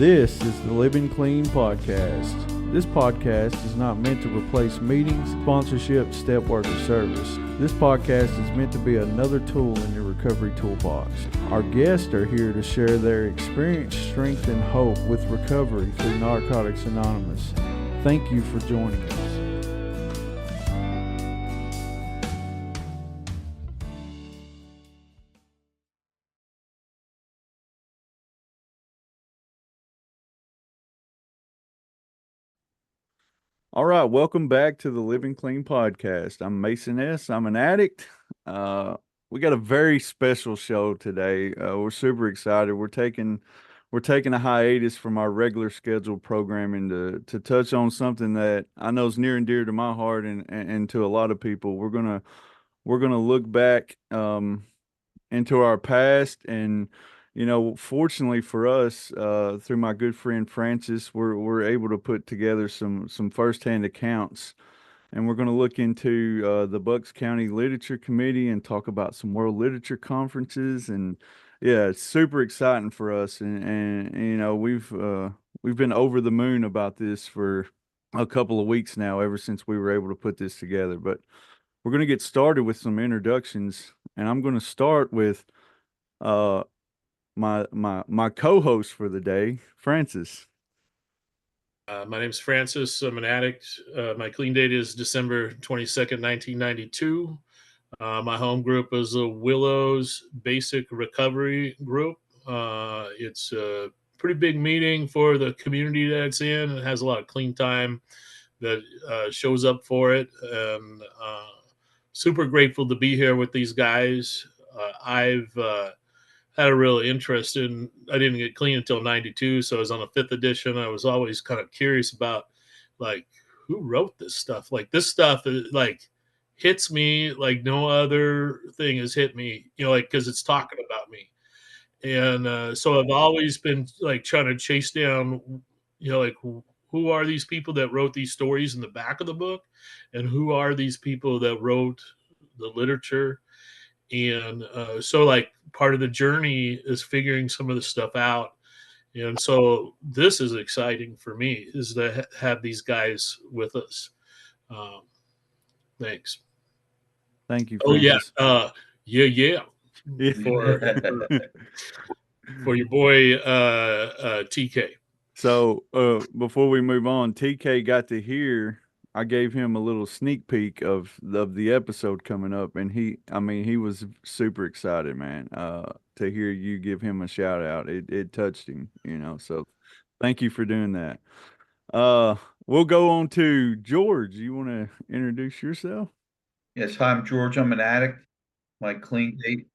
This is the Living Clean Podcast. This podcast is not meant to replace meetings, sponsorship, step work, or service. This podcast is meant to be another tool in your recovery toolbox. Our guests are here to share their experience, strength, and hope with recovery through Narcotics Anonymous. Thank you for joining us. All right, welcome back to the Living Clean Podcast. I'm Mason S. I'm an addict. We got a very special show today. We're super excited. We're taking a hiatus from our regular scheduled programming to touch on something that I know is near and dear to my heart and to a lot of people. We're gonna look back into our past, and fortunately for us, through my good friend Francis, we're able to put together some firsthand accounts, and we're going to look into the Bucks County Literature Committee and talk about some world literature conferences. And yeah, it's super exciting for us, and we've been over the moon about this for a couple of weeks now, ever since we were able to put this together. But we're going to get started with some introductions, and I'm going to start with uh my co-host for the day, Francis. My name is Francis. I'm an addict. My clean date is December 22nd, 1992. My home group is the Willows Basic Recovery Group. It's a pretty big meeting for the community that it's in. It has a lot of clean time that shows up for it. And super grateful to be here with these guys. I've had a real interest in, I didn't get clean until 92. So I was on a fifth edition. I was always kind of curious about, like, who wrote this stuff? Like, this stuff like hits me like no other thing has hit me, like, cause it's talking about me. And so I've always been like trying to chase down, like, who are these people that wrote these stories in the back of the book, and who are these people that wrote the literature. And so, like, part of the journey is figuring some of this stuff out. And so this is exciting for me, is to have these guys with us. Thanks. Thank you, Oh, yeah. Francis. Yeah. For your boy, TK. So before we move on, TK got to hear, I gave him a little sneak peek of the episode coming up, and he was super excited, man, to hear you give him a shout out. It touched him, so thank you for doing that. We'll go on to George. You want to introduce yourself? Yes, hi, I'm George. I'm an addict. My clean date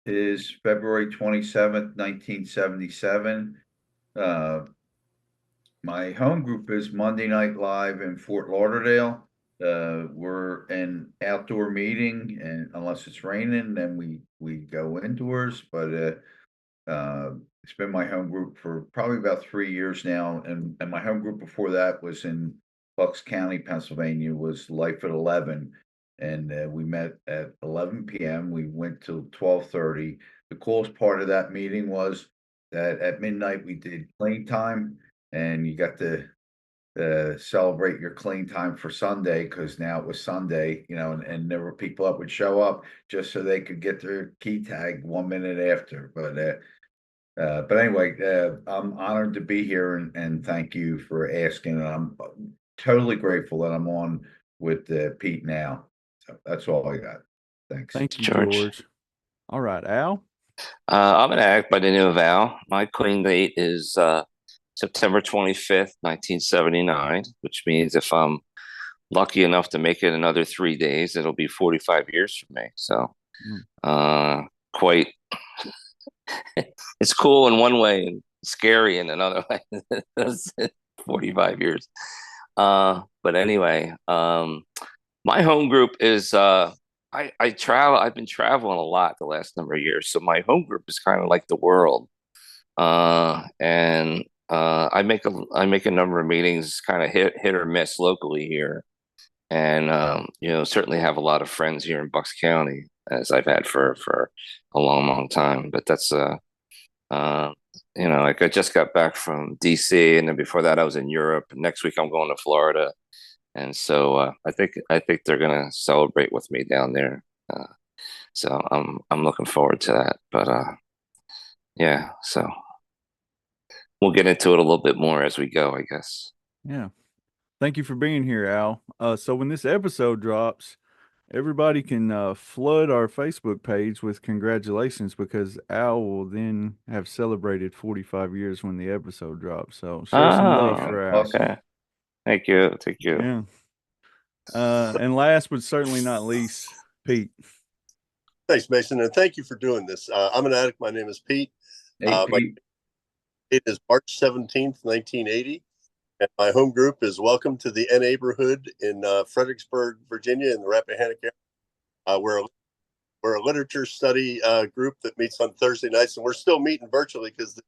is February 27th, 1977. My home group is Monday Night Live in Fort Lauderdale. We're an outdoor meeting, and unless it's raining, then we go indoors. But it's been my home group for probably about 3 years now, and my home group before that was in Bucks County, Pennsylvania, was Life at 11, and we met at 11 p.m. We went till 12:30. The coolest part of that meeting was that at midnight we did clean time, and you got to celebrate your clean time for Sunday, because now it was Sunday, and there were people that would show up just so they could get their key tag 1 minute after. But anyway, I'm honored to be here, and thank you for asking. And I'm totally grateful that I'm on with Pete now. So that's all I got. Thanks. Thank you, George. George. All right, Al. I'm an addict by the name of Al. My clean date is September 25th, 1979, which means if I'm lucky enough to make it another 3 days, it'll be 45 years for me. So quite, it's cool in one way and scary in another way. 45 years. But anyway, my home group is, I travel. I've been traveling a lot the last number of years, so my home group is kind of like the world. And I make a number of meetings, kind of hit or miss locally here, and certainly have a lot of friends here in Bucks County, as I've had for a long time. But that's Uh, like I just got back from DC, and then before that I was in Europe. Next week I'm going to Florida, and so I think they're gonna celebrate with me down there. So I'm looking forward to that. But yeah, so we'll get into it a little bit more as we go, I guess. Yeah. Thank you for being here, Al. So when this episode drops, everybody can flood our Facebook page with congratulations because Al will then have celebrated 45 years when the episode drops. So show some love Oh, for Al. Awesome. okay. Thank you. Thank you. Yeah. And last but certainly not least, Pete. Thanks, Mason, and thank you for doing this. I'm an addict. My name is Pete. Hey, Pete. It is March 17th, 1980, and my home group is Welcome to the Neighborhood in Fredericksburg, Virginia, in the Rappahannock area. We're a literature study group that meets on Thursday nights, and we're still meeting virtually because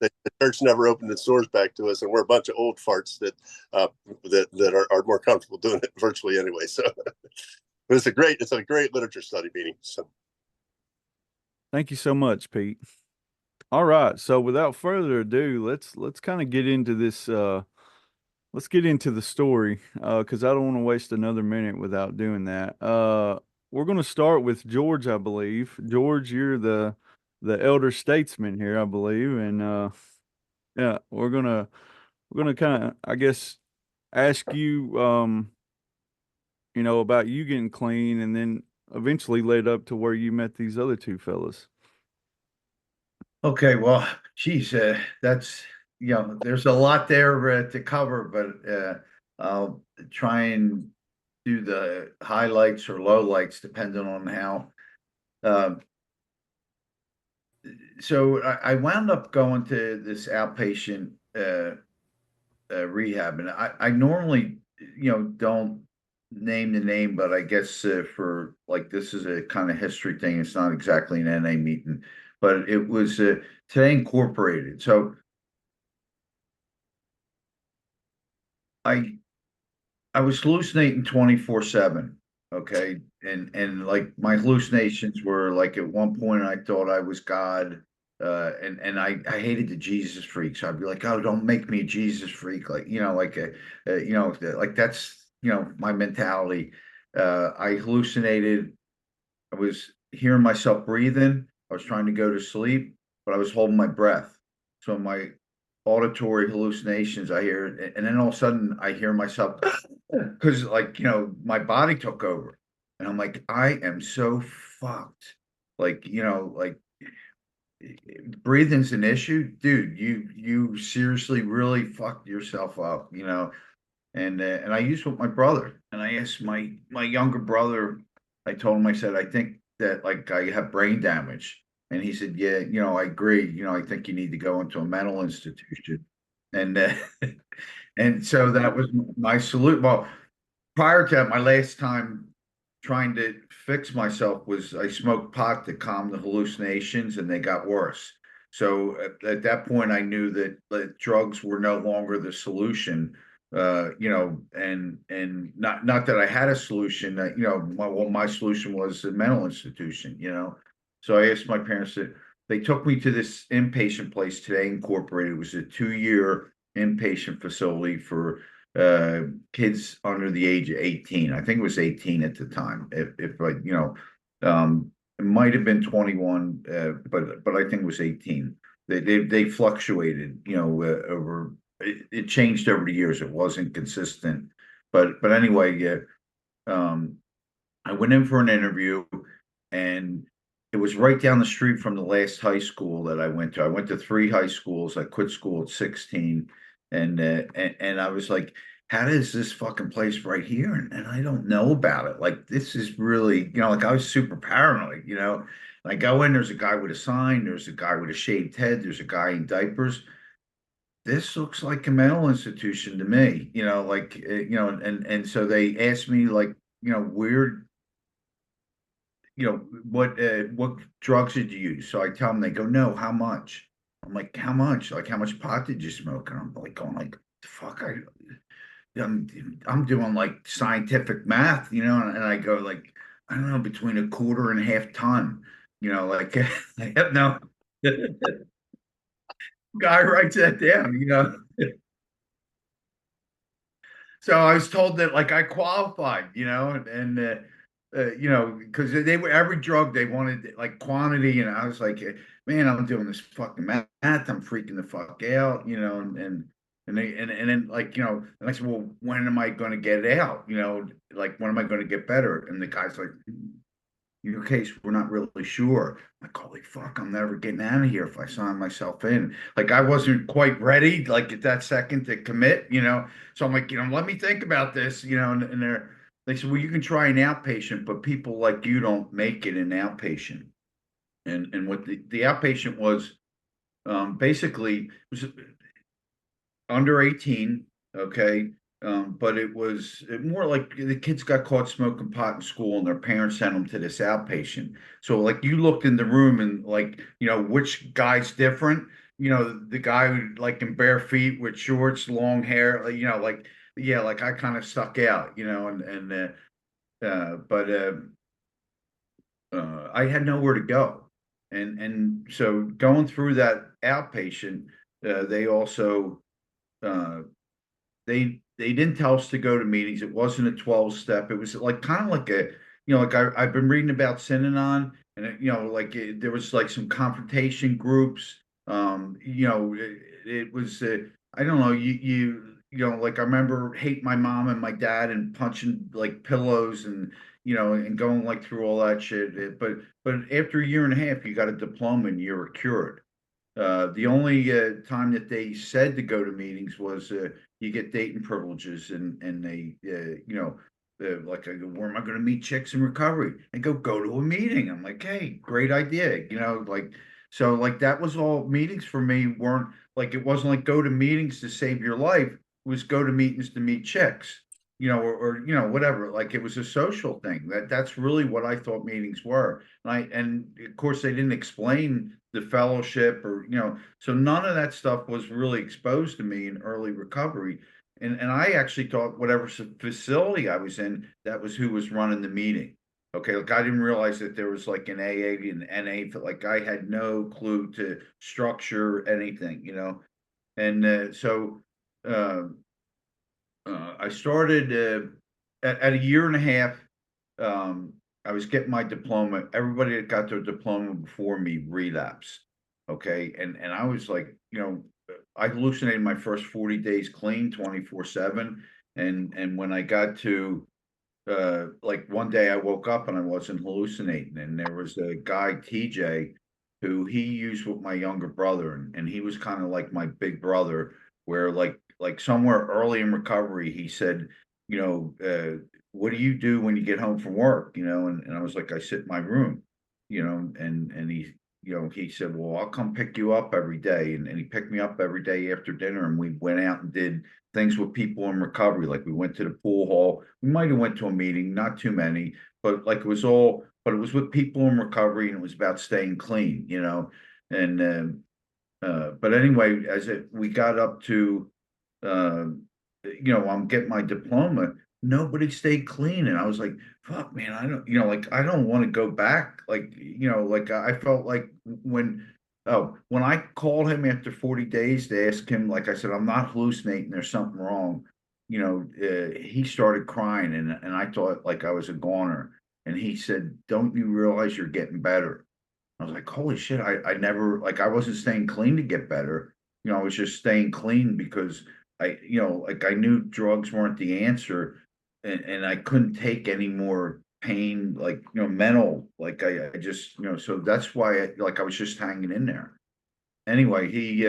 the church never opened its doors back to us, and we're a bunch of old farts that are more comfortable doing it virtually anyway. So it's a great literature study meeting. So Thank you so much, Pete. All right. So without further ado, let's kind of get into this let's get into the story cuz I don't want to waste another minute without doing that. We're going to start with George, I believe. George, you're the elder statesman here, I believe, and yeah, we're going to kind of I guess ask you about you getting clean and then eventually led up to where you met these other two fellas. Okay, well, geez, that's there's a lot there to cover, but I'll try and do the highlights or lowlights depending on how. Uh, so I wound up going to this outpatient rehab, and I normally don't name the name, but I guess for like this is a kind of history thing. It's not exactly an NA meeting, but it was Today Incorporated. So I I was hallucinating 24/7. Okay. And like my hallucinations were like at one point I thought I was God. And I hated the Jesus freaks. I'd be like, oh, don't make me a Jesus freak. Like, like that's, my mentality. I hallucinated. I was hearing myself breathing. I was trying to go to sleep, but I was holding my breath. So my auditory hallucinations, I hear it, and then all of a sudden I hear myself because like my body took over, and I'm like, I am so fucked. Like like breathing's an issue, dude. You seriously really fucked yourself up, and I used with my brother, and I asked my younger brother. I told him, I said, I think that like I have brain damage, and he said, yeah, I agree. I think you need to go into a mental institution, and and so that was my salute. Well, prior to that, my last time trying to fix myself was I smoked pot to calm the hallucinations, and they got worse. So at that point, I knew that drugs were no longer the solution. And not that I had a solution. That my solution was a mental institution. So I asked my parents to. They took me to this inpatient place Today Incorporated. It was a 2-year inpatient facility for kids under the age of 18. I think it was 18 at the time. If I, it might have been 21, but I think it was 18. They fluctuated, over. It changed over the years. It wasn't consistent, but anyway, yeah. I went in for an interview, and it was right down the street from the last high school that I went to. I went to 3 high schools. I quit school at 16, and I was like, how does this fucking place right here? And I don't know about it. Like this is really, like I was super paranoid. And I go in. There's a guy with a sign. There's a guy with a shaved head. There's a guy in diapers. This looks like a mental institution to me. Like and so they asked me like weird what drugs did you use? So I tell them, they go, no, how much? I'm like, how much? Like, how much pot did you smoke? And I'm like going like, fuck, I'm doing like scientific math, and I go like, I don't know, between a quarter and a half ton, like I have no Guy writes that down. So I was told that like I qualified, and because they were every drug they wanted like quantity, and I was like, man, I'm doing this fucking math, I'm freaking the fuck out, and then like, and I said, well, when am I going to get it out? Like when am I going to get better? And the guy's like, in your case, we're not really sure. I'm like, holy fuck, I'm never getting out of here if I sign myself in. Like I wasn't quite ready, like at that second to commit. So I'm like, let me think about this, and they said, well, you can try an outpatient, but people like you don't make it an outpatient. And what the outpatient was, basically was under 18, okay. But it was more like the kids got caught smoking pot in school and their parents sent them to this outpatient. So like you looked in the room and like, which guy's different? The guy who like in bare feet with shorts, long hair, like yeah, like I kind of stuck out, but I had nowhere to go. And so going through that outpatient, they also uh they didn't tell us to go to meetings. It wasn't a 12 step. It was like kind of like like I've been reading about Synanon, and like there was like some confrontation groups. It was I don't know. Like I remember hate my mom and my dad and punching like pillows and going like through all that shit. But after a year and a half, you got a diploma and you were cured. The only time that they said to go to meetings was you get dating privileges, and they, like I go, where am I going to meet chicks in recovery? And go to a meeting. I'm like, hey, great idea, like so like that was all meetings for me weren't like it wasn't like go to meetings to save your life. It was go to meetings to meet chicks, or whatever. Like it was a social thing. That's really what I thought meetings were. And of course they didn't explain the fellowship or so none of that stuff was really exposed to me in early recovery. And I actually thought whatever facility I was in, that was who was running the meeting. Okay, like I didn't realize that there was like an AA and NA. Like I had no clue to structure anything. And so uh, I started at a year and a half. I was getting my diploma. Everybody that got their diploma before me relapsed. Okay. And I was like, I hallucinated my first 40 days clean 24/7. And when I got to like one day I woke up and I wasn't hallucinating. And there was a guy, TJ, who he used with my younger brother, and he was kind of like my big brother, where like somewhere early in recovery, he said, what do you do when you get home from work? And I was like, I sit in my room, and he said, well, I'll come pick you up every day. And he picked me up every day after dinner, and we went out and did things with people in recovery. Like we went to the pool hall. We might have went to a meeting, not too many, but like but it was with people in recovery, and it was about staying clean. And but anyway, we got up to uh, I'm getting my diploma. Nobody stayed clean, and I was like, "Fuck, man, I don't, like I don't want to go back." Like I felt like when I called him after 40 days to ask him, like I said, I'm not hallucinating. There's something wrong. He started crying, and I thought like I was a goner, and he said, "Don't you realize you're getting better?" I was like, holy shit, I never like I wasn't staying clean to get better. I was just staying clean because like I knew drugs weren't the answer, and I couldn't take any more pain, like mental. Like I just so that's why I was just hanging in there. Anyway, he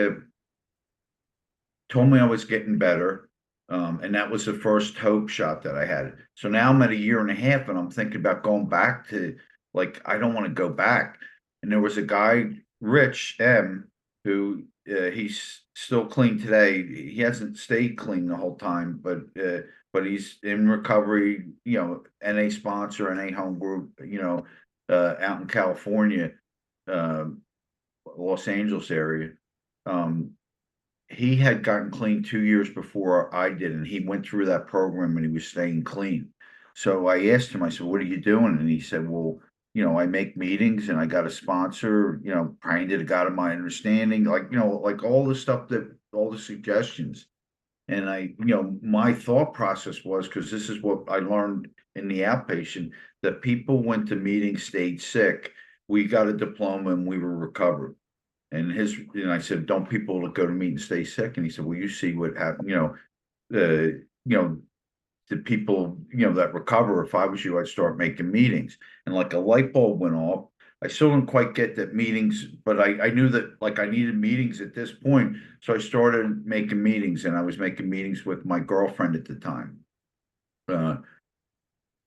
told me I was getting better. And that was the first hope shot that I had. So now I'm at a year and a half and I'm thinking about going back to like, I don't want to go back. And there was a guy, Rich M, who he's still clean today. He hasn't stayed clean the whole time, but he's in recovery, NA sponsor, NA home group, out in California, uh, Los Angeles area. Um, he had gotten clean 2 years before I did, and he went through that program and he was staying clean. So I asked him, I said, what are you doing? And he said, well, I make meetings and I got a sponsor, praying to the God of my understanding, like all the stuff all the suggestions. And my thought process was, because this is what I learned in the outpatient, that people went to meetings, stayed sick. We got a diploma and we were recovered. And I said, don't people go to meetings stay sick? And he said, well, you see what happened, you know, the people, that recover. If I was you, I'd start making meetings. And like a light bulb went off. I still didn't quite get that meetings, but I knew that like I needed meetings at this point. So I started making meetings, and I was making meetings with my girlfriend at the time.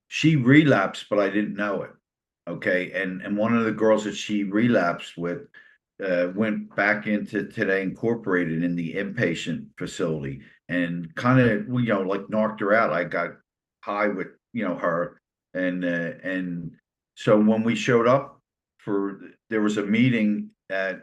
She relapsed, but I didn't know it. Okay. And one of the girls that she relapsed with went back into Today Incorporated in the inpatient facility, and kind of, like knocked her out. I got high with, her. And so when we showed up there was a meeting at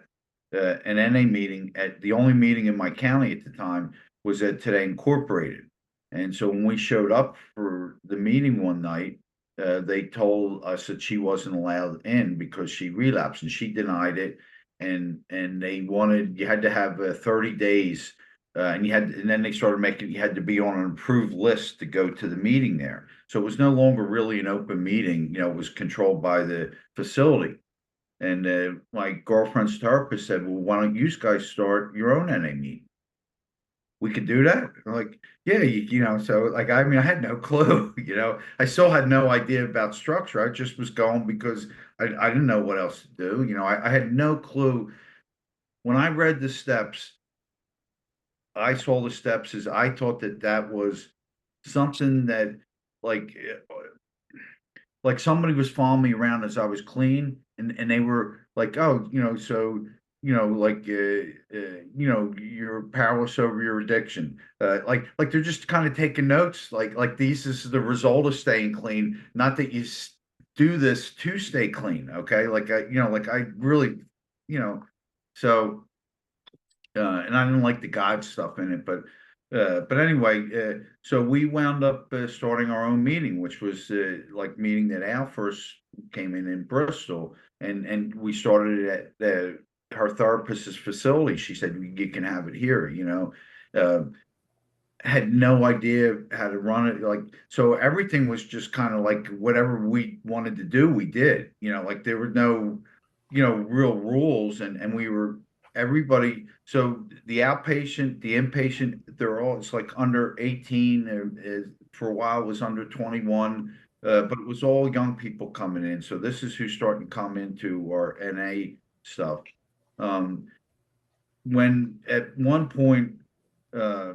an NA meeting at the only meeting in my county at the time was at Today Incorporated. And so when we showed up for the meeting one night, they told us that she wasn't allowed in because she relapsed, and she denied it. And they wanted, you had to have 30 days, and then they started making, you had to be on an approved list to go to the meeting there. So it was no longer really an open meeting. It was controlled by the facility. And my girlfriend's therapist said, well, why don't you guys start your own NA meeting? We could do that. I'm like, yeah, so like, I mean, I had no clue, I still had no idea about structure. I just was going because I didn't know what else to do. I had no clue. When I read the steps, I saw the steps as I thought that was something that like, somebody was following me around as I was clean, and they were like, oh, so, like, you're powerless over your addiction. Like they're just kind of taking notes, like this is the result of staying clean, not that you do this to stay clean. Okay. Like I really, you know, so, and I didn't like the God stuff in it, but anyway, so we wound up starting our own meeting, which was like meeting that Al first came in Bristol, and we started it at her therapist's facility. She said, you can have it here, had no idea how to run it. Like, so everything was just kind of like whatever we wanted to do, we did, like there were no, real rules, and we were everybody. So the outpatient, the inpatient, it's like under 18, for a while it was under 21, but it was all young people coming in. So this is who's starting to come into our NA stuff. When at one point, uh,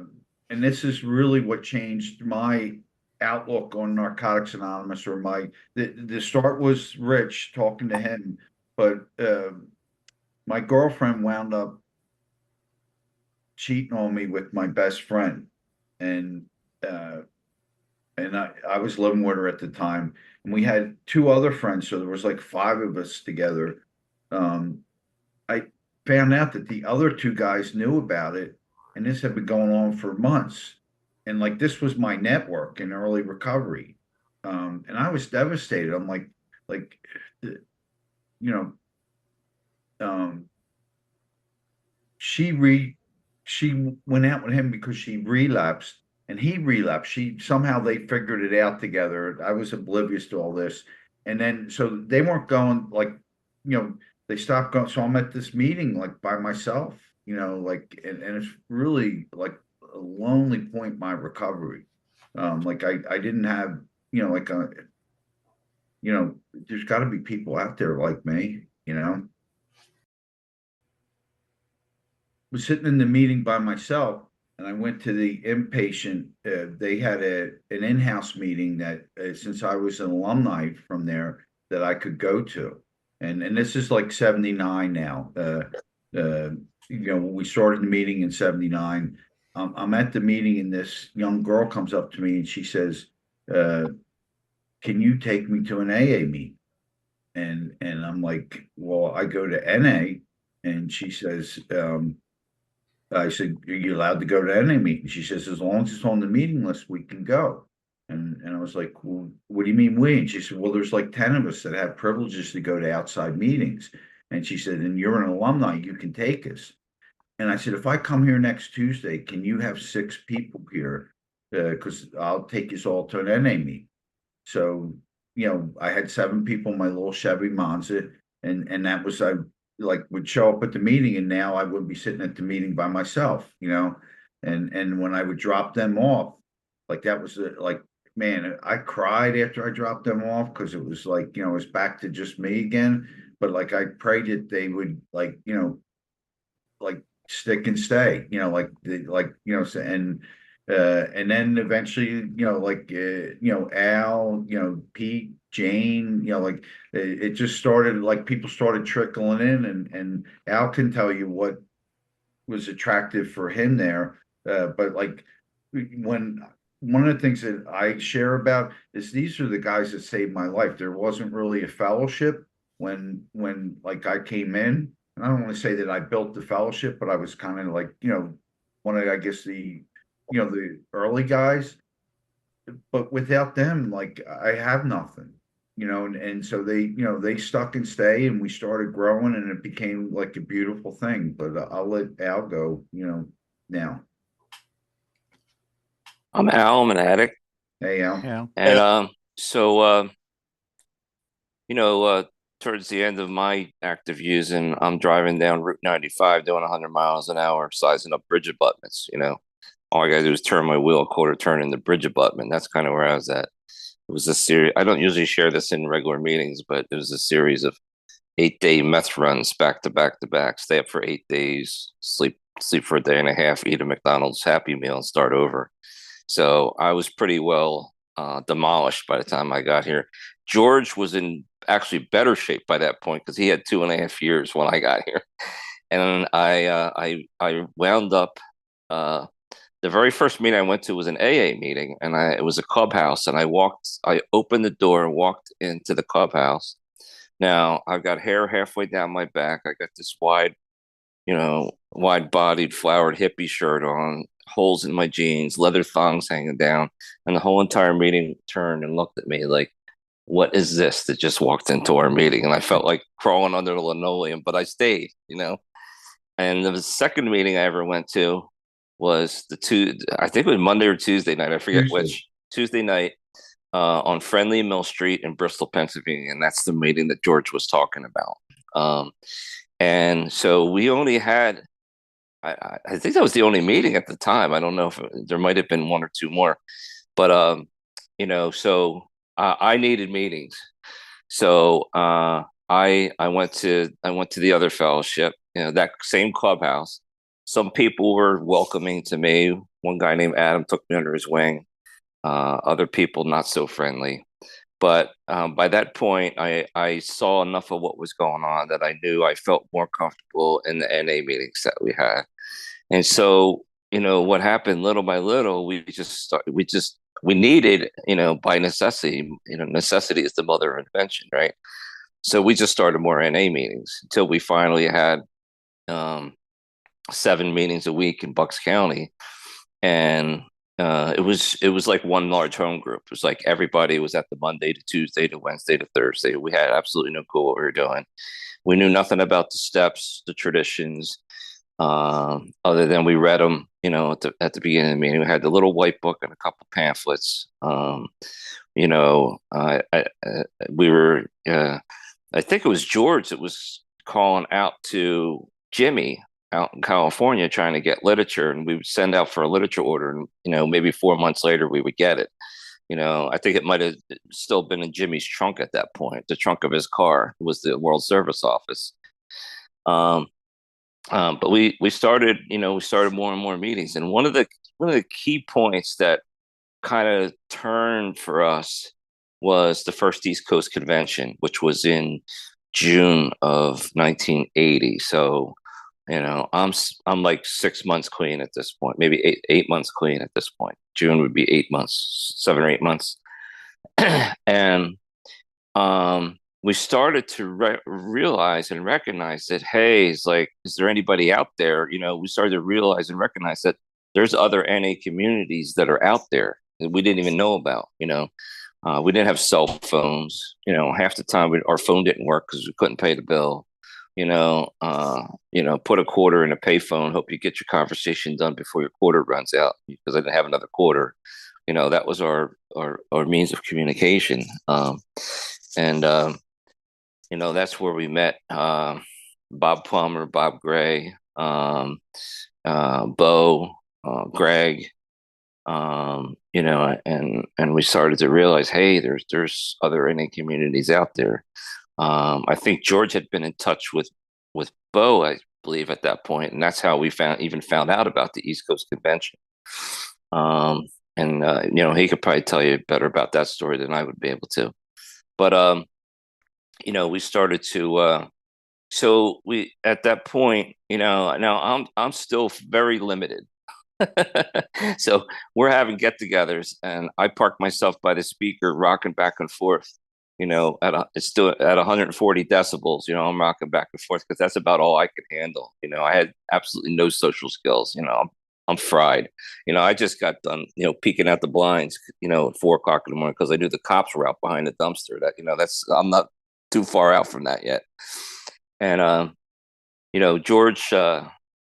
and this is really what changed my outlook on Narcotics Anonymous, or the start was Rich talking to him, but my girlfriend wound up cheating on me with my best friend, and uh, I was living with her at the time, and we had two other friends, so there was like five of us together. I found out that the other two guys knew about it, and this had been going on for months. And like this was my network in early recovery. And I was devastated. I'm like, you know, um, she went out with him because she relapsed, and he relapsed. Somehow they figured it out together. I was oblivious to all this. And then so they weren't going, like, they stopped going. So I'm at this meeting like by myself, like, and it's really like a lonely point in my recovery. Like I didn't have, like there's got to be people out there like me, was sitting in the meeting by myself, and I went to the inpatient. They had an in-house meeting that, since I was an alumni from there, that I could go to. And this is like 79 now. When we started the meeting in 79, I'm at the meeting, and this young girl comes up to me and she says, can you take me to an AA meeting? And I'm like, well, I go to NA. And she says, I said, are you allowed to go to any meeting? She says, as long as it's on the meeting list, we can go. And I was like, well, what do you mean we? And she said, well, there's like 10 of us that have privileges to go to outside meetings. And she said, and you're an alumni, you can take us. And I said, if I come here next Tuesday, can you have 6 people here? Because I'll take us all to an NA meet. So, I had 7 people in my little Chevy Monza, and that was I like would show up at the meeting, and now I would be sitting at the meeting by myself, and when I would drop them off, like that was like, man, I cried after I dropped them off because it was like, it was back to just me again. But like I prayed that they would like, like stick and stay, and then eventually, Al, Pete, Jane, like it just started, like people started trickling in, and Al can tell you what was attractive for him there. But like when one of the things that I share about is these are the guys that saved my life. There wasn't really a fellowship when like I came in. And I don't want to say that I built the fellowship, but I was kind of like, one of, I guess, the early guys. But without them, like I have nothing, and so they stuck and stay, and we started growing, and it became like a beautiful thing. But I'll let Al go, now. I'm Al. I'm an addict, Hey, Al. Yeah. and towards the end of my active using, I'm driving down Route 95 doing 100 miles an hour, sizing up bridge abutments. All I gotta do is turn my wheel a quarter turn in the bridge abutment. That's kind of where I was at. It was a series. I don't usually share this in regular meetings, but it was a series of 8-day meth runs back to back to back. Stay up for 8 days, sleep for a day and a half, eat a McDonald's Happy Meal, and start over. So I was pretty well demolished by the time I got here. George was in actually better shape by that point because he had 2.5 years when I got here, and I wound up. The very first meeting I went to was an AA meeting, and it was a clubhouse, and I opened the door and walked into the clubhouse. Now I've got hair halfway down my back. I got this wide-bodied flowered hippie shirt on, holes in my jeans, leather thongs hanging down, and the whole entire meeting turned and looked at me like, "What is this that just walked into our meeting?" And I felt like crawling under the linoleum, but I stayed. And the second meeting I ever went to was I think it was Monday or Tuesday night. I forget Tuesday. which. Tuesday night on Friendly Mill Street in Bristol, Pennsylvania. And that's the meeting that George was talking about. And so we only had, I think that was the only meeting at the time. I don't know if there might have been one or two more, but, so I needed meetings. So I went to the other fellowship, that same clubhouse. Some people were welcoming to me. One guy named Adam took me under his wing. Other people not so friendly. But by that point, I saw enough of what was going on that I knew I felt more comfortable in the NA meetings that we had. And so, what happened little by little, we needed, by necessity, necessity is the mother of invention, right? So we just started more NA meetings until we finally had 7 meetings a week in Bucks County, and it was like one large home group. It was like everybody was at the Monday to Tuesday to Wednesday to Thursday. We had absolutely no clue what we were doing. We knew nothing about the steps, the traditions, other than we read them. At the beginning of the meeting, we had the little white book and a couple pamphlets. We were. I think it was George that was calling out to Jimmy out in California trying to get literature, and we would send out for a literature order, and maybe 4 months later we would get it. I think it might have still been in Jimmy's trunk at that point. The trunk of his car was the World Service Office. But we started more and more meetings, and one of the key points that kind of turned for us was the first East Coast Convention, which was in June of 1980. So, I'm like 6 months clean at this point, maybe eight months clean at this point. June would be 8 months, 7 or 8 months. And we started to realize and recognize that, hey, it's like, is there anybody out there? We started to realize and recognize that there's other NA communities that are out there. we didn't even know about. We didn't have cell phones. Half the time our phone didn't work because we couldn't pay the bill. Put a quarter in a payphone, hope you get your conversation done before your quarter runs out, because I didn't have another quarter. That was our means of communication. And that's where we met Bob Plummer, Bob Gray, Bo, Greg, and we started to realize, hey, there's other NA communities out there. I think George had been in touch with Bo, I believe, at that point, and that's how we found out about the East Coast Convention. He could probably tell you better about that story than I would be able to. But we started to. So we at that point, now I'm still very limited. So we're having get-togethers, and I park myself by the speaker, rocking back and forth. It's still at 140 decibels. I'm rocking back and forth because that's about all I could handle. I had absolutely no social skills. I'm fried. I just got done, peeking out the blinds, at 4 o'clock in the morning because I knew the cops were out behind the dumpster. I'm not too far out from that yet. And George.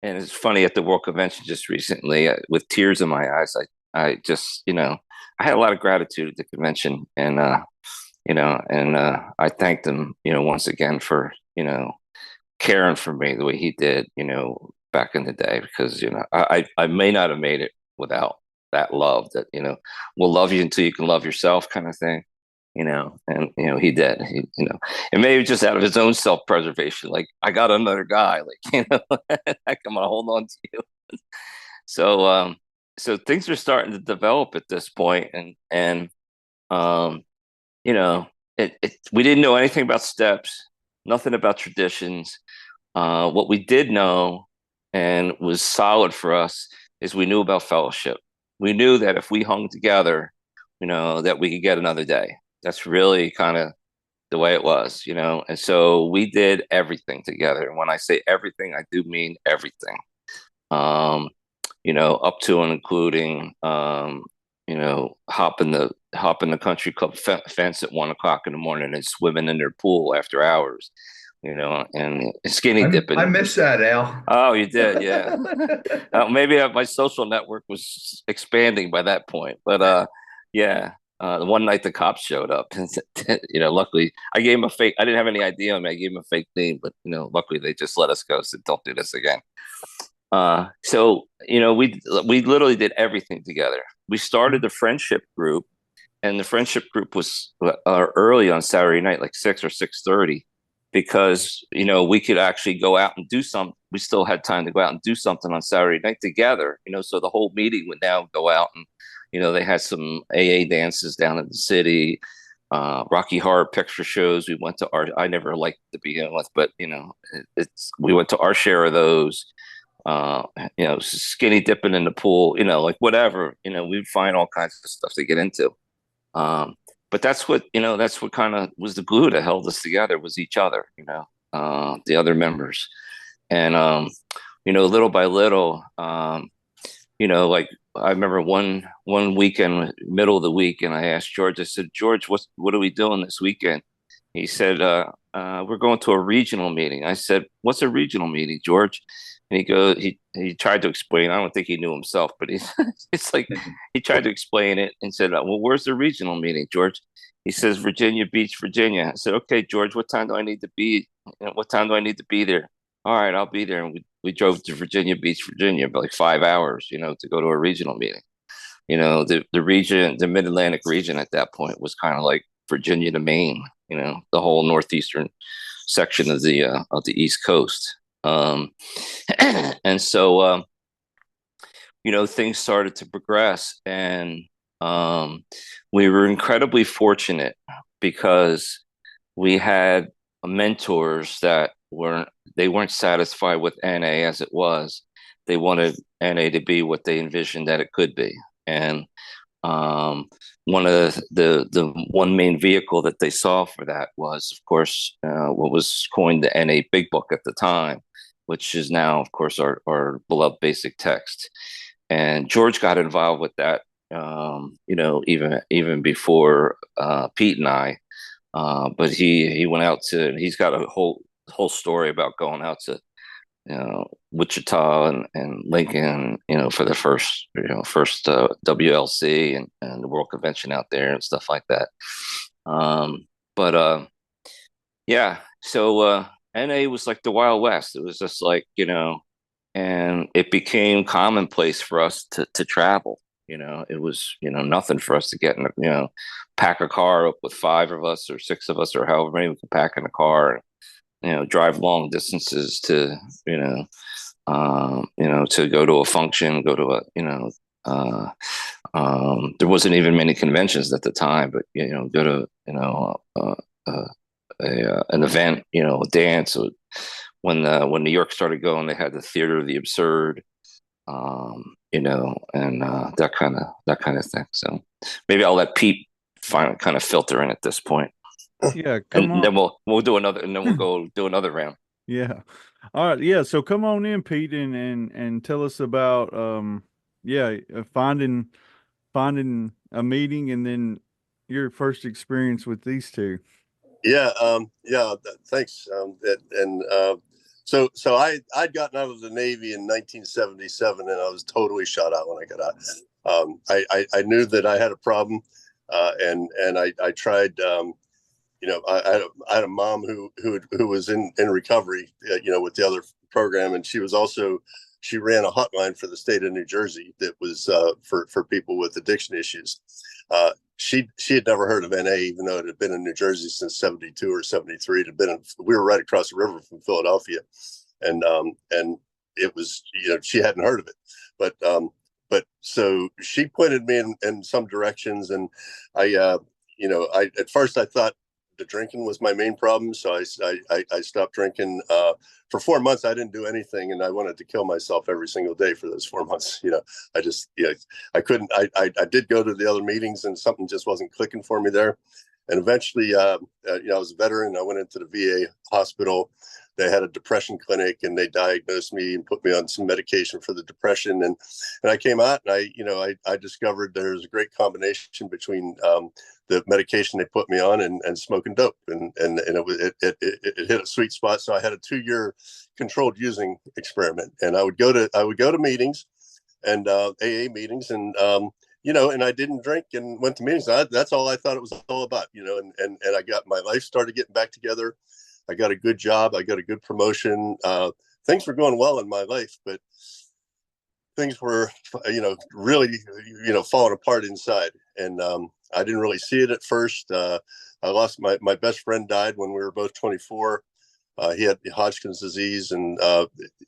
And it's funny, at the World Convention just recently, with tears in my eyes, I just, I had a lot of gratitude at the convention, and I thanked him, once again for, caring for me the way he did, back in the day, because, I may not have made it without that love that, we'll love you until you can love yourself kind of thing. And he did. And maybe just out of his own self-preservation, like, I got another guy, like, I'm gonna hold on to you. So things are starting to develop at this point, and we didn't know anything about steps, nothing about traditions. What we did know, and was solid for us, is we knew about fellowship. We knew that if we hung together, that we could get another day. That's really kind of the way it was, and so we did everything together. And when I say everything, I do mean everything. Up to and including, hopping the country club fence at 1 o'clock in the morning and swimming in their pool after hours, and skinny dipping. I miss that, Al. Oh, you did, yeah. Maybe my social network was expanding by that point, but yeah. The one night the cops showed up, and luckily I gave him a fake. I didn't have any idea. I gave him a fake name, but luckily they just let us go. Said, "Don't do this again." So we literally did everything together. We started the friendship group, and the friendship group was early on Saturday night, like 6 or 6:30, because we could actually go out and do something. We still had time to go out and do something on Saturday night together. So the whole meeting would now go out and. They had some AA dances down in the city, Rocky Horror Picture Shows. We went to I never liked to begin with, but we went to our share of those. Skinny dipping in the pool, like whatever. We'd find all kinds of stuff to get into. But that's what kind of was the glue that held us together, was each other. The other members, and little by little. Like I remember one weekend, middle of the week, and I asked George. I said, "George, what are we doing this weekend?" He said, "We're going to a regional meeting." I said, "What's a regional meeting, George?" And he tried to explain. I don't think he knew himself, but it's like he tried to explain it and said, "Well, where's the regional meeting, George?" He says, "Virginia Beach, Virginia." I said, "Okay, George, what time do I need to be? What time do I need to be there?" "All right, I'll be there." And we drove to Virginia Beach, Virginia, about like 5 hours, to go to a regional meeting. The region, the Mid-Atlantic region at that point was kind of like Virginia to Maine, the whole northeastern section of the East Coast. And so, things started to progress, and we were incredibly fortunate because we had mentors that weren't satisfied with NA as it was. They wanted NA to be what they envisioned that it could be. And one of the one main vehicle that they saw for that was, of course, what was coined the NA Big Book at the time, which is now, of course, our beloved basic text. And George got involved with that even before Pete and I. But he went out to. He's got a whole story about going out to Wichita and Lincoln, for the first WLC and the World Convention out there and stuff like that. But yeah, so NA was like the Wild West. It was just like, and it became commonplace for us to travel. It was, nothing for us to get in, pack a car up with 5 of us or 6 of us or however many we could pack in a car, drive long distances to, to go to a function, go to there wasn't even many conventions at the time, but, go to, an event, a dance. When New York started going, they had the Theater of the Absurd, and that kind of thing. So maybe I'll let Pete kind of filter in at this point. Yeah, come on. Then we'll do another, and then we'll go do another round. Yeah. All right. Yeah. So come on in, Pete, and tell us about finding a meeting and then your first experience with these two. Yeah. Thanks. So I'd gotten out of the Navy in 1977, and I was totally shot out when I got out. I knew that I had a problem, and I tried. I had a mom who was in recovery, with the other program, and she ran a hotline for the state of New Jersey that was for people with addiction issues. She had never heard of NA, even though it had been in New Jersey since 72 or 73. We were right across the river from Philadelphia, and it was, she hadn't heard of it, but so she pointed me in some directions, and I at first I thought the drinking was my main problem. So I stopped drinking. For 4 months, I didn't do anything, and I wanted to kill myself every single day for those 4 months. I couldn't. I did go to the other meetings, and something just wasn't clicking for me there. And eventually, I was a veteran. I went into the VA hospital. They had a depression clinic, and they diagnosed me and put me on some medication for the depression. And I came out, and I discovered there's a great combination between the medication they put me on and smoking dope, and it hit a sweet spot. So I had a 2-year controlled using experiment, and I would go to meetings and AA meetings, and and I didn't drink and went to meetings. That's all I thought it was all about, and I got my life started getting back together. I got a good job. I got a good promotion. Things were going well in my life, but things were, really, falling apart inside. And I didn't really see it at first. I lost my best friend died when we were both 24. He had Hodgkin's disease, and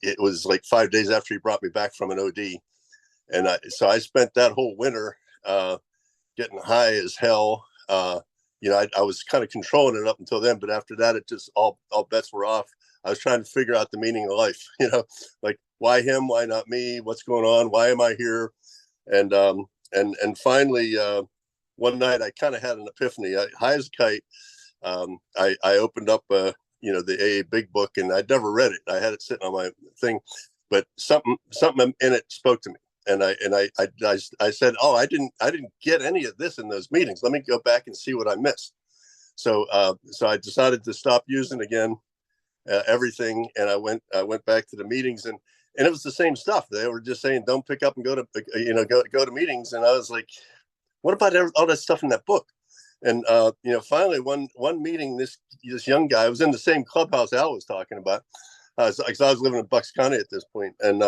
it was like 5 days after he brought me back from an OD. And so I spent that whole winter getting high as hell. I was kind of controlling it up until then, but after that, it just all bets were off. I was trying to figure out the meaning of life, like why him, why not me? What's going on? Why am I here? And finally, one night I kind of had an epiphany. High as a kite, I opened up, the AA Big Book, and I'd never read it. I had it sitting on my thing, but something in it spoke to me. And I said, oh, I didn't get any of this in those meetings. Let me go back and see what I missed. So I decided to stop using again everything, and I went back to the meetings, and it was the same stuff. They were just saying, don't pick up and go to meetings, and I was like, what about all that stuff in that book? And finally, one meeting, this young guy was in the same clubhouse Al was talking about, because I was living in Bucks County at this point, and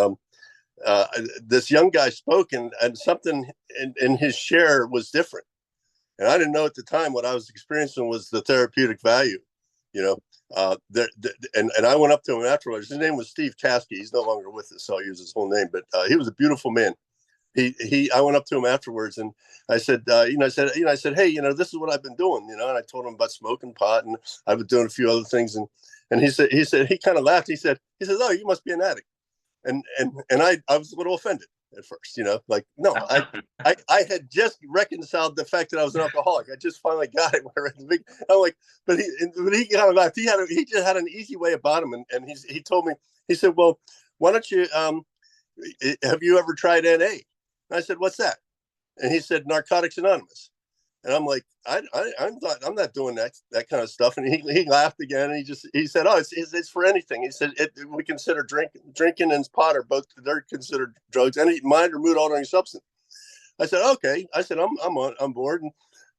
this young guy spoke, and something in his share was different. And I didn't know at the time what I was experiencing was the therapeutic value, and I went up to him afterwards. His name was Steve Caskey. He's no longer with us, so I'll use his whole name, but he was a beautiful man. I went up to him afterwards, and I said, hey, this is what I've been doing, and I told him about smoking pot, and I've been doing a few other things. And he said, he kind of laughed. He said, oh, you must be an addict. And I was a little offended at first, like, no, I had just reconciled the fact that I was an alcoholic. I just finally got it when I read the big. I'm like, but he kind of laughed. He just had an easy way about him, and he told me, he said, well, why don't you have you ever tried NA? And I said, what's that? And he said, Narcotics Anonymous. And I'm like, I'm not doing that kind of stuff. And he laughed again. And he said, oh, it's for anything. He said, we consider drinking and pot are both, they're considered drugs, any mind or mood altering substance. I said, okay. I said, I'm on board. And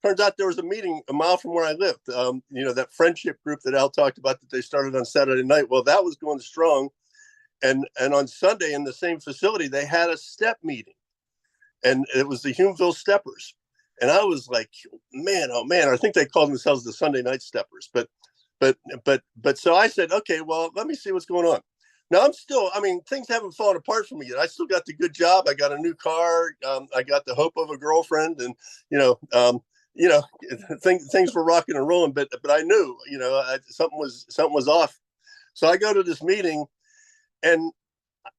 turns out there was a meeting a mile from where I lived. That friendship group that Al talked about that they started on Saturday night. Well, that was going strong. And on Sunday in the same facility, they had a step meeting. And it was the Humeville Steppers. And I was like, man, oh man, I think they called themselves the Sunday Night Steppers. But so I said, okay, well, let me see what's going on. Now things haven't fallen apart for me yet. I still got the good job. I got a new car. I got the hope of a girlfriend, and things were rocking and rolling. But I knew, something was off. So I go to this meeting, and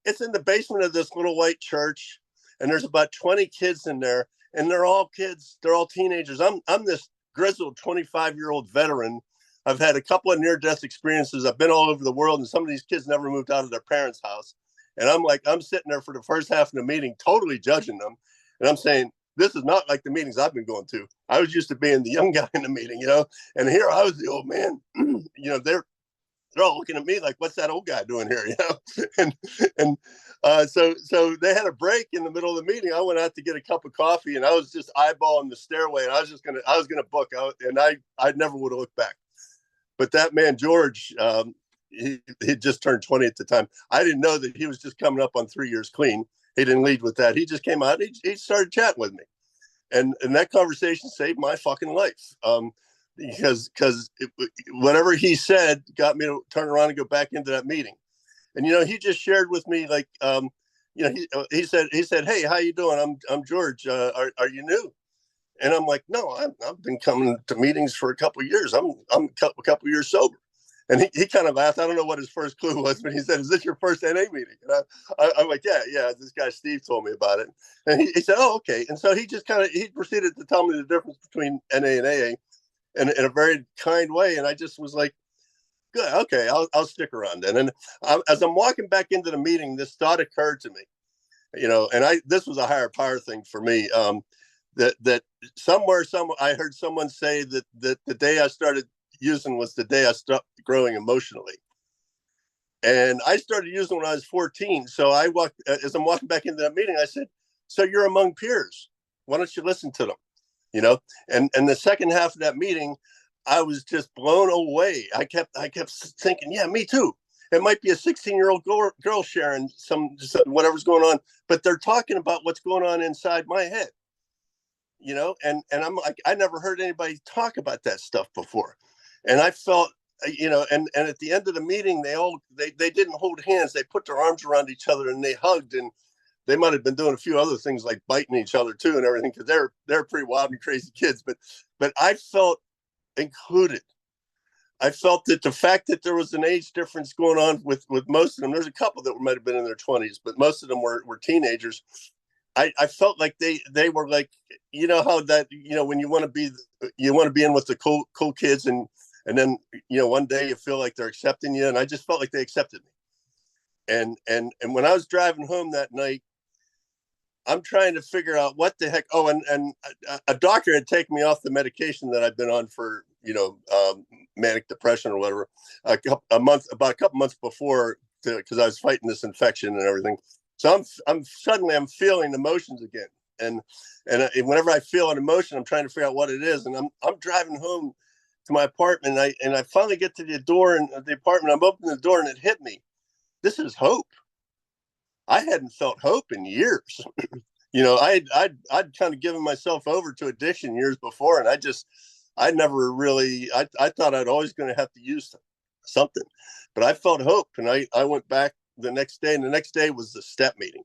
it's in the basement of this little white church, and there's about 20 kids in there. And they're all kids. They're all teenagers. I'm this grizzled 25-year-old veteran. I've had a couple of near-death experiences. I've been all over the world, and some of these kids never moved out of their parents' house. And I'm sitting there for the first half of the meeting, totally judging them. And I'm saying, this is not like the meetings I've been going to. I was used to being the young guy in the meeting, and here I was the old man. They're all looking at me like, what's that old guy doing here? So they had a break in the middle of the meeting. I went out to get a cup of coffee, and I was just eyeballing the stairway, and I was gonna book out, and I never would have looked back. But that man George, he just turned 20 at the time. I didn't know that he was just coming up on 3 years clean. He didn't lead with that. He just came out. He started chatting with me, and that conversation saved my fucking life. Because whatever he said got me to turn around and go back into that meeting. And he just shared with me, like, he said, hey, how you doing? I'm George. Are you new? And I'm like, no, I've been coming to meetings for a couple of years. I'm a couple of years sober. And he kind of laughed. I don't know what his first clue was, but he said, is this your first NA meeting? And I'm like, yeah. This guy Steve told me about it. And he said, oh, okay. And so he proceeded to tell me the difference between NA and AA. In a very kind way. And I just was like, good, okay, I'll stick around. And then as I'm walking back into the meeting, this thought occurred to me, and this was a higher power thing for me. That somewhere I heard someone say that the day I started using was the day I stopped growing emotionally. And I started using when I was 14. So as I'm walking back into that meeting, I said, so you're among peers. Why don't you listen to them? And the second half of that meeting, I was just blown away. I kept thinking, yeah, me too. It might be a 16-year-old girl sharing some whatever's going on, but they're talking about what's going on inside my head, and I'm like, I never heard anybody talk about that stuff before. And I felt, and at the end of the meeting, they didn't hold hands. They put their arms around each other and they hugged, and they might have been doing a few other things like biting each other too and everything, because they're pretty wild and crazy kids. But I felt included. I felt that the fact that there was an age difference going on with most of them, there's a couple that might have been in their 20s, but most of them were teenagers. I felt like they were like, how that, when you want to be in with the cool kids, and then, one day you feel like they're accepting you. And I just felt like they accepted me. And when I was driving home that night, I'm trying to figure out what the heck. Oh, and a doctor had taken me off the medication that I've been on for, manic depression or whatever, about a couple months before, because I was fighting this infection and everything. So I'm suddenly feeling emotions again. And whenever I feel an emotion, I'm trying to figure out what it is. And I'm driving home to my apartment, and I finally get to the door in the apartment. I'm opening the door, and it hit me. This is hope. I hadn't felt hope in years. I'd kind of given myself over to addiction years before, and I never really, I thought I'd always going to have to use something, but I felt hope. And I went back the next day, and the next day was the step meeting.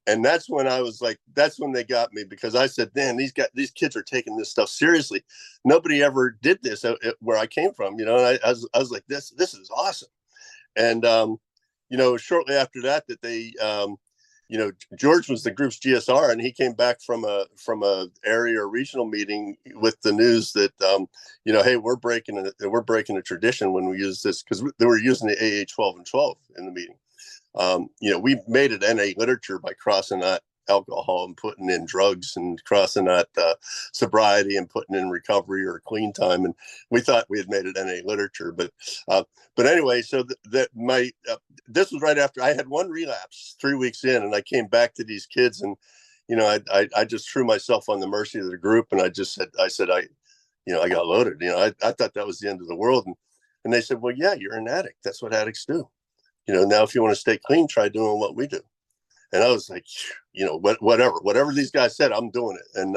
And that's when I was like, that's when they got me, because I said, man, these kids are taking this stuff seriously. Nobody ever did this where I came from, and I was like, this is awesome. And, shortly after that they, George was the group's GSR, and he came back from a area or regional meeting with the news that, hey, we're breaking a tradition when we use this, because they were using the AA 12 and 12 in the meeting. We made it NA literature by crossing that alcohol and putting in drugs and crossing out sobriety and putting in recovery or clean time. And we thought we had made it NA literature, but anyway, so that my this was right after I had one relapse 3 weeks in, and I came back to these kids, and I just threw myself on the mercy of the group, and I got loaded. I thought that was the end of the world, and they said, well, yeah, you're an addict. That's what addicts do. Now if you want to stay clean, try doing what we do. And I was like, whatever these guys said, I'm doing it. And,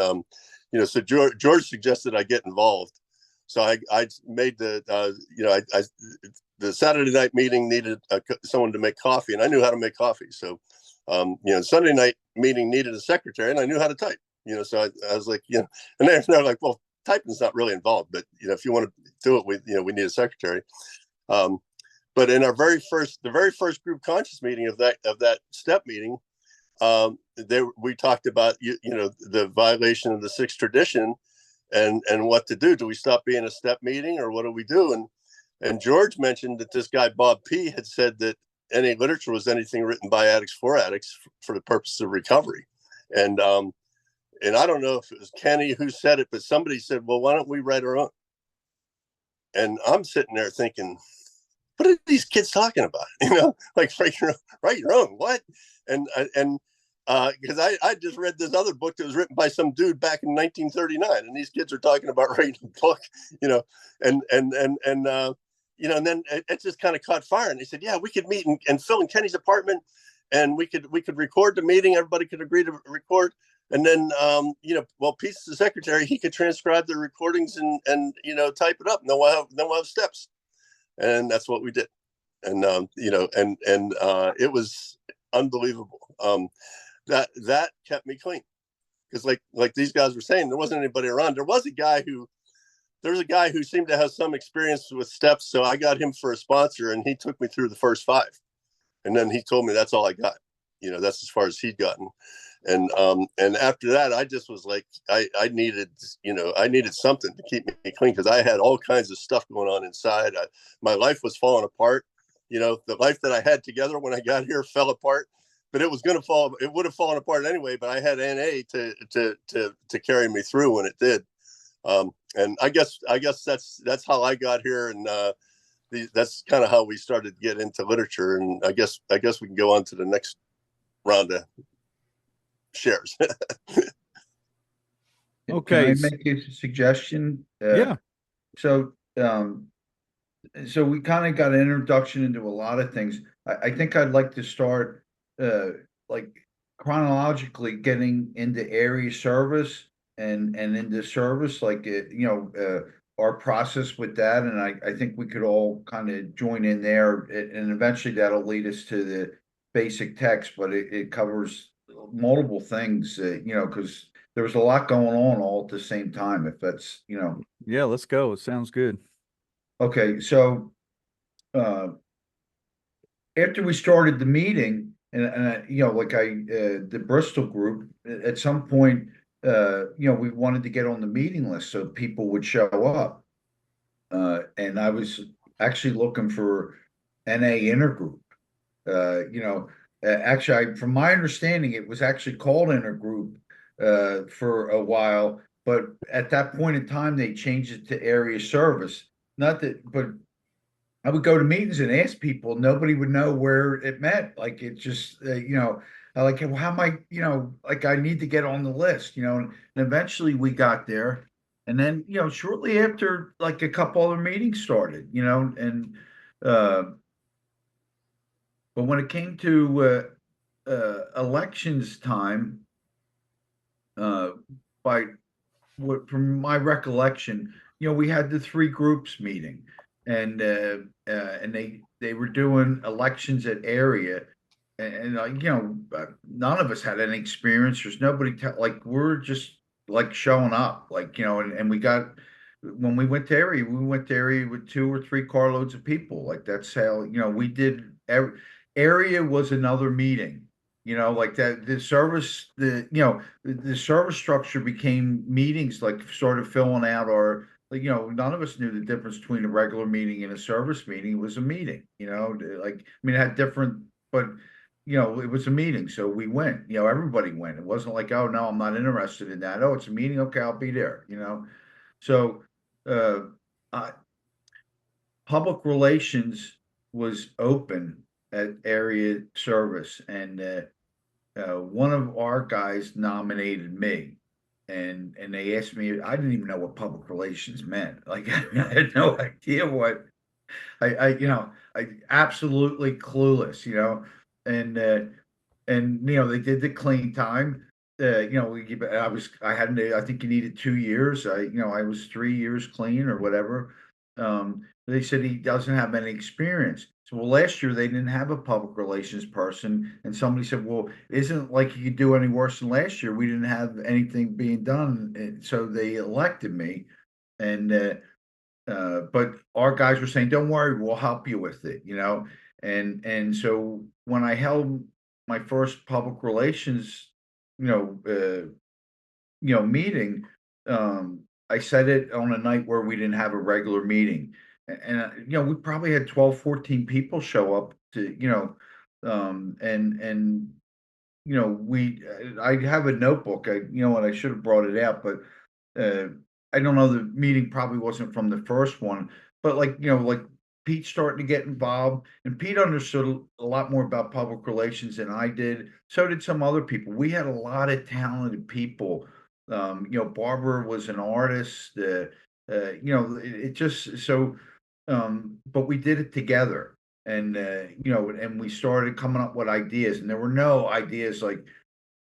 so George suggested I get involved. So I made the Saturday night meeting needed someone to make coffee, and I knew how to make coffee. So, Sunday night meeting needed a secretary, and I knew how to type, so I was like, and they're like, well, typing's not really involved, but, if you want to do it, we need a secretary. But in the very first group conscious meeting of that step meeting, we talked about the violation of the sixth tradition and what to do. Do we stop being a step meeting, or what do we do? And George mentioned that this guy Bob P had said that NA literature was anything written by addicts for addicts for the purpose of recovery. And I don't know if it was Kenny who said it, but somebody said, well, why don't we write our own? And I'm sitting there thinking, what are these kids talking about? Like write your own, what? And because I just read this other book that was written by some dude back in 1939, and these kids are talking about writing a book, and then it just kind of caught fire, and they said, yeah, we could meet and Phil and Kenny's apartment, and we could record the meeting. Everybody could agree to record, and then Pete's the secretary, he could transcribe the recordings and type it up, and then we'll have steps. And that's what we did. And, it was unbelievable. That kept me clean. Because like these guys were saying, there wasn't anybody around. There was a guy who seemed to have some experience with steps. So I got him for a sponsor, and he took me through the first 5. And then he told me that's all I got. That's as far as he'd gotten. And after that, I just was like, I needed something to keep me clean, because I had all kinds of stuff going on inside. My life was falling apart. The life that I had together when I got here fell apart, but it was going to fall. It would have fallen apart anyway, but I had NA to carry me through when it did. And I guess that's how I got here. And that's kind of how we started to get into literature. And I guess we can go on to the next round of shares. Okay. Can I make a suggestion? Yeah. So we kind of got an introduction into a lot of things. I think I'd like to start like chronologically getting into area service and into service, like our process with that. And I think we could all kind of join in there, and eventually that'll lead us to the basic text, but it covers multiple things, because there was a lot going on all at the same time, if that's, Yeah, let's go. It sounds good. Okay, so after we started the meeting, and the Bristol group, at some point, we wanted to get on the meeting list so people would show up. And I was actually looking for NA intergroup. Actually, from my understanding, it was actually called intergroup for a while, but at that point in time, they changed it to area service. Not that, but I would go to meetings and ask people, nobody would know where it meant. Like, it just, like, well, how am I, like, I need to get on the list, and eventually we got there. And then, shortly after, like, a couple other meetings started, and, but when it came to elections time, from my recollection, we had the 3 groups meeting, and they were doing elections at area, and none of us had any experience. There's nobody like, we're just like showing up, like, and we got, when we went to area with 2 or 3 carloads of people. Like, that's how, we did. Area was another meeting. Like that, the service structure became meetings, like sort of filling out our, like, none of us knew the difference between a regular meeting and a service meeting. It was a meeting, like, I mean, it had different, but it was a meeting, so we went. Everybody went. It wasn't like, oh no, I'm not interested in that. Oh, it's a meeting. Okay, I'll be there. So, uh, I, public relations was open at area service, and one of our guys nominated me, and they asked me. I didn't even know what public relations meant. Like I had no idea what I absolutely clueless. And they did the clean time. I think you needed 2 years. I was 3 years clean or whatever. They said he doesn't have any experience. So, well, last year they didn't have a public relations person, and somebody said, "Well, isn't like you could do any worse than last year? We didn't have anything being done." And so they elected me, and but our guys were saying, "Don't worry, we'll help you with it." And so when I held my first public relations, you know, uh, meeting, I said it on a night where we didn't have a regular meeting, and we probably had 12, 14 people show up to, and I have a notebook. I should have brought it out, but uh, I don't know, the meeting probably wasn't from the first one, but like Pete starting to get involved, and Pete understood a lot more about public relations than I did. So did some other people. We had a lot of talented people. Barbara was an artist. It just so, but we did it together, and and we started coming up with ideas, and there were no ideas like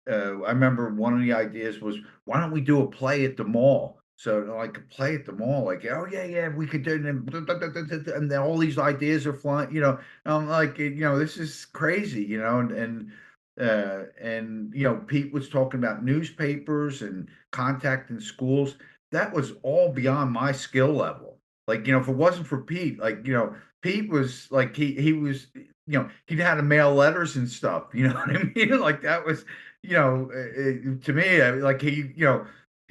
I remember one of the ideas was, why don't we do a play at the mall? So like a play at the mall, like, oh yeah, yeah, we could do it, and then all these ideas are flying, and I'm like, this is crazy, and Pete was talking about newspapers and contacting schools. That was all beyond my skill level. Like, if it wasn't for Pete, like, Pete was like he was, he'd had to mail letters and stuff, you know what I mean? Like that was to me, like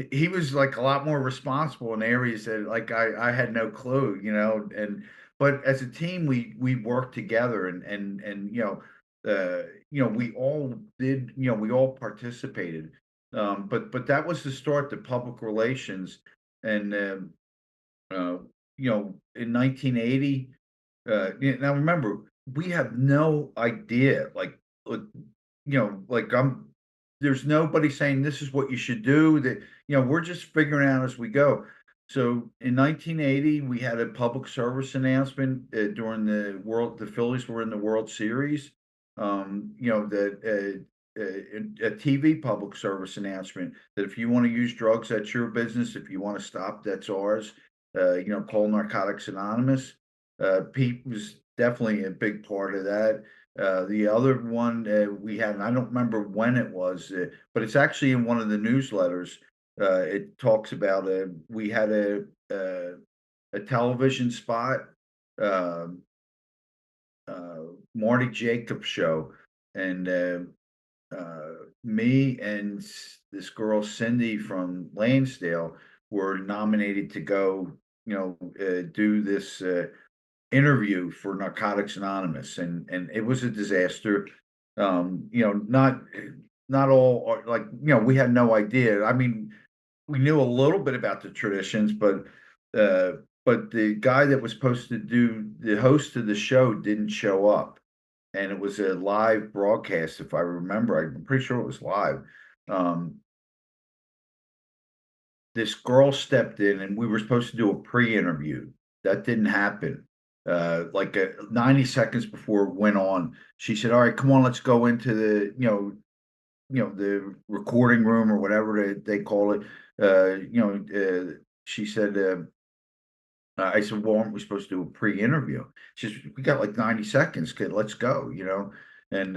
he was like a lot more responsible in areas that like I had no clue, and but as a team we worked together and we all did, we all participated. But that was the start to public relations, and uh, in 1980. Now remember, we have no idea, like there's nobody saying this is what you should do. That we're just figuring out as we go. So in 1980, we had a public service announcement during the Phillies were in the World Series. That a TV public service announcement that if you want to use drugs, that's your business. If you want to stop, that's ours. Call Narcotics Anonymous. Pete was definitely a big part of that. The other one we had, and I don't remember when it was, but it's actually in one of the newsletters. It talks about we had a television spot, um, Marty Jacobs show, and me and this girl Cindy from Lansdale were nominated to go, do this interview for Narcotics Anonymous, and it was a disaster. Not all like we had no idea. I mean, we knew a little bit about the traditions, uh, but the guy that was supposed to do the host of the show didn't show up, and it was a live broadcast. If I remember, I'm pretty sure it was live. Um, this girl stepped in, and we were supposed to do a pre-interview. That didn't happen. 90 seconds before it went on, she said, "All right, come on, let's go into the recording room or whatever they call it." She said, "I said, well, aren't we supposed to do a pre-interview?" She says, "We got like 90 seconds, kid. Let's go." And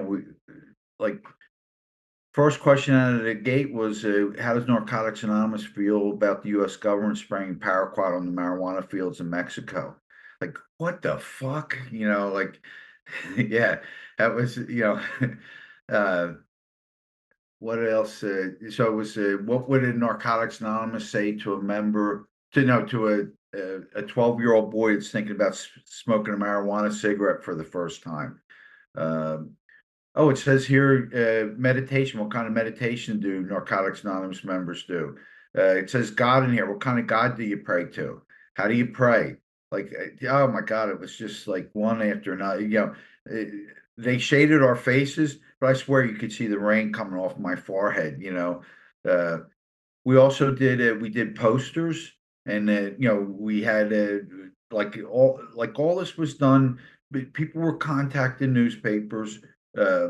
we like first question out of the gate was, how does Narcotics Anonymous feel about the U.S. government spraying paraquat on the marijuana fields in Mexico? Like, what the fuck? Yeah, that was, uh, what else? So it was, what would a Narcotics Anonymous say to a member, to a 12-year-old boy that's thinking about smoking a marijuana cigarette for the first time? Oh, it says here, meditation. What kind of meditation do Narcotics Anonymous members do? It says God in here. What kind of God do you pray to? How do you pray? Like, oh my God, it was just like one after another. Uh, they shaded our faces, but I swear you could see the rain coming off my forehead. Uh, we did posters, and we had like all this was done. People were contacting newspapers. uh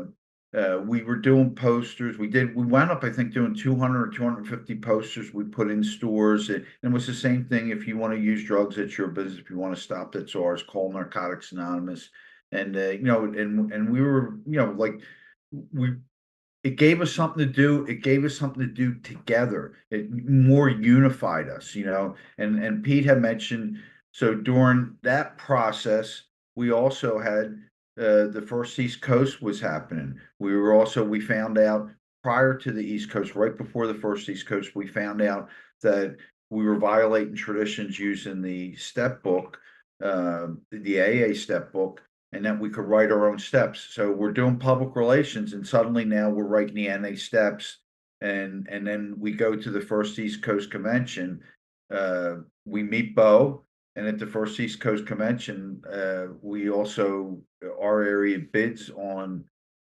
we were doing posters. We wound up, I think, doing 200 or 250 posters we put in stores. And it was the same thing. If you want to use drugs, it's your business. If you want to stop, that's ours. Call Narcotics Anonymous. And and we were, like, we it gave us something to do. It gave us something to do together. It more unified us, And Pete had mentioned, so during that process, we also had the first East Coast was happening. We found out prior to the East Coast, right before the first East Coast, we found out that we were violating traditions using the step book, the AA step book, and that we could write our own steps. So we're doing public relations, and suddenly now we're writing the NA steps, and then we go to the first East Coast Convention. We meet Bo, and at the first East Coast Convention, we also our area bids on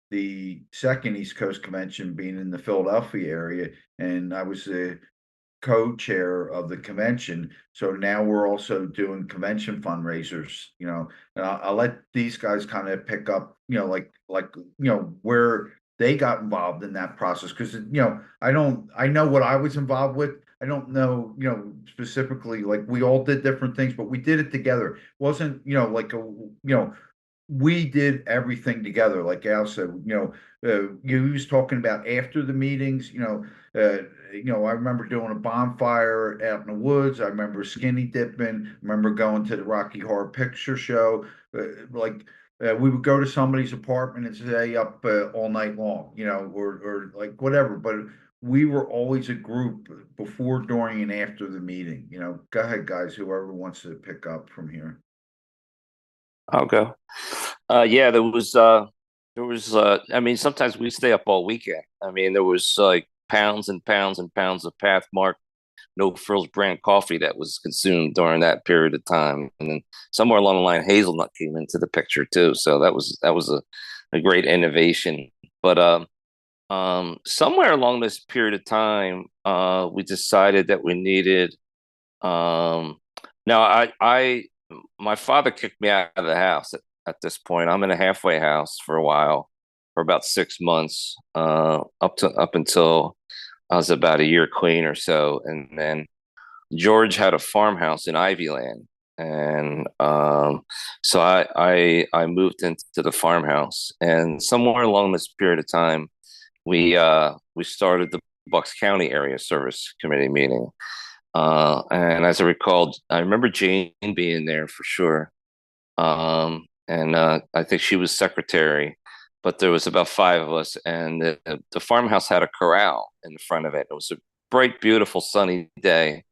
the second East Coast Convention being in the Philadelphia area, and I was the co-chair of the convention. So now we're also doing convention fundraisers, and I'll let these guys kind of pick up, where they got involved in that process. Because I know what I was involved with. I don't know, specifically, like, we all did different things, but we did it together. It wasn't, like we did everything together. Like Al said, you was talking about after the meetings, I remember doing a bonfire out in the woods. I remember skinny dipping. I remember going to the Rocky Horror Picture Show. We would go to somebody's apartment and stay up all night long, or like whatever. But we were always a group before, during, and after the meeting. Go ahead, guys. Whoever wants to pick up from here. I'll go. Yeah, there was I mean, sometimes we stay up all weekend. I mean, there was like pounds and pounds and pounds of Pathmark No Frills brand coffee that was consumed during that period of time. And then somewhere along the line, hazelnut came into the picture too. So that was a great innovation. But somewhere along this period of time, we decided that we needed. Now, my father kicked me out of the house at this point. I'm in a halfway house for a while, for about 6 months, up until I was about a year clean or so, and then George had a farmhouse in Ivyland, and so I moved into the farmhouse, and somewhere along this period of time, we started the Bucks County Area Service Committee meeting, and as I recall, I remember Jane being there for sure, and I think she was secretary. But there was about five of us, and the farmhouse had a corral in the front of it. It was a bright, beautiful, sunny day,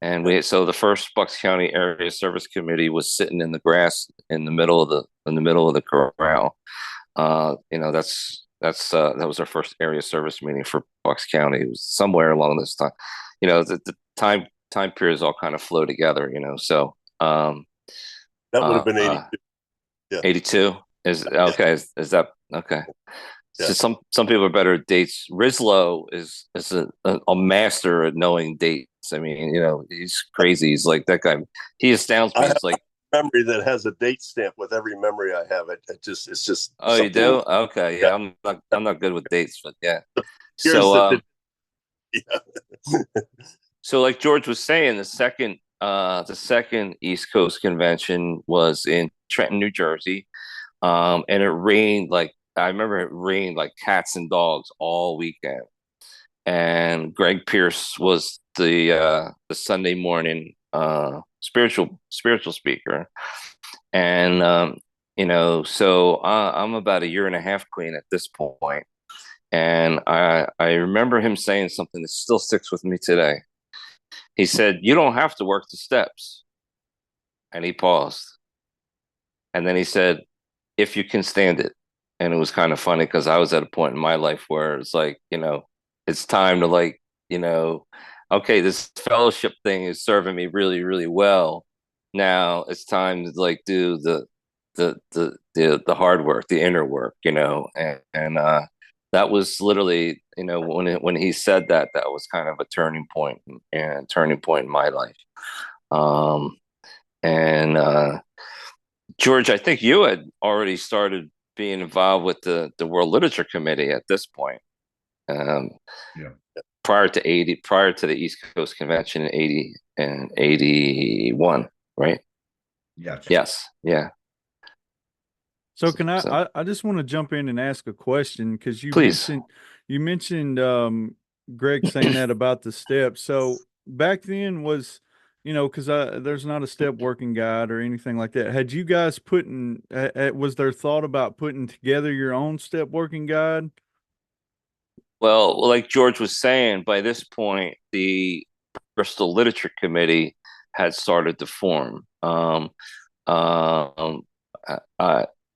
and so the first Bucks County Area Service Committee was sitting in the grass in the middle of the corral. That was our first area service meeting for Bucks County. It was somewhere along this time. The time periods all kind of flow together. So that would have been 82. Yeah. 82 is okay. Is that okay? Yeah. So some people are better at dates. Rislow is a master at knowing dates. I mean, he's crazy. He's like that guy. He astounds me. It's like memory that has a date stamp with every memory I have. It's just. Oh, you do? Okay, yeah. I'm not good with dates, but yeah. So, so like George was saying, the second East Coast convention was in Trenton, New Jersey, and it rained like I remember it rained like cats and dogs all weekend. And Greg Pierce was the Sunday morning spiritual speaker, and so I'm about a year and a half clean at this point, and I remember him saying something that still sticks with me today. He said, "You don't have to work the steps," and he paused, and then he said, "If you can stand it." and it was kind of funny because I was at a point in my life where it's like, it's time to like, okay, this fellowship thing is serving me really, really well. Now it's time to like do the hard work, the inner work, and that was literally, when he said that, that was kind of a turning point and turning point in my life. And George, I think you had already started being involved with the World Literature Committee at this point. Um, Yeah. prior to the East Coast Convention in 80 and 81, right? Yes. Yes. Yeah. So can So I just want to jump in and ask a question because please. you mentioned Greg saying that about the steps. So back then was, because there's not a step working guide or anything like that. Had you guys was there thought about putting together your own step working guide? Well, like George was saying, by this point, the Bristol Literature Committee had started to form. Um, uh,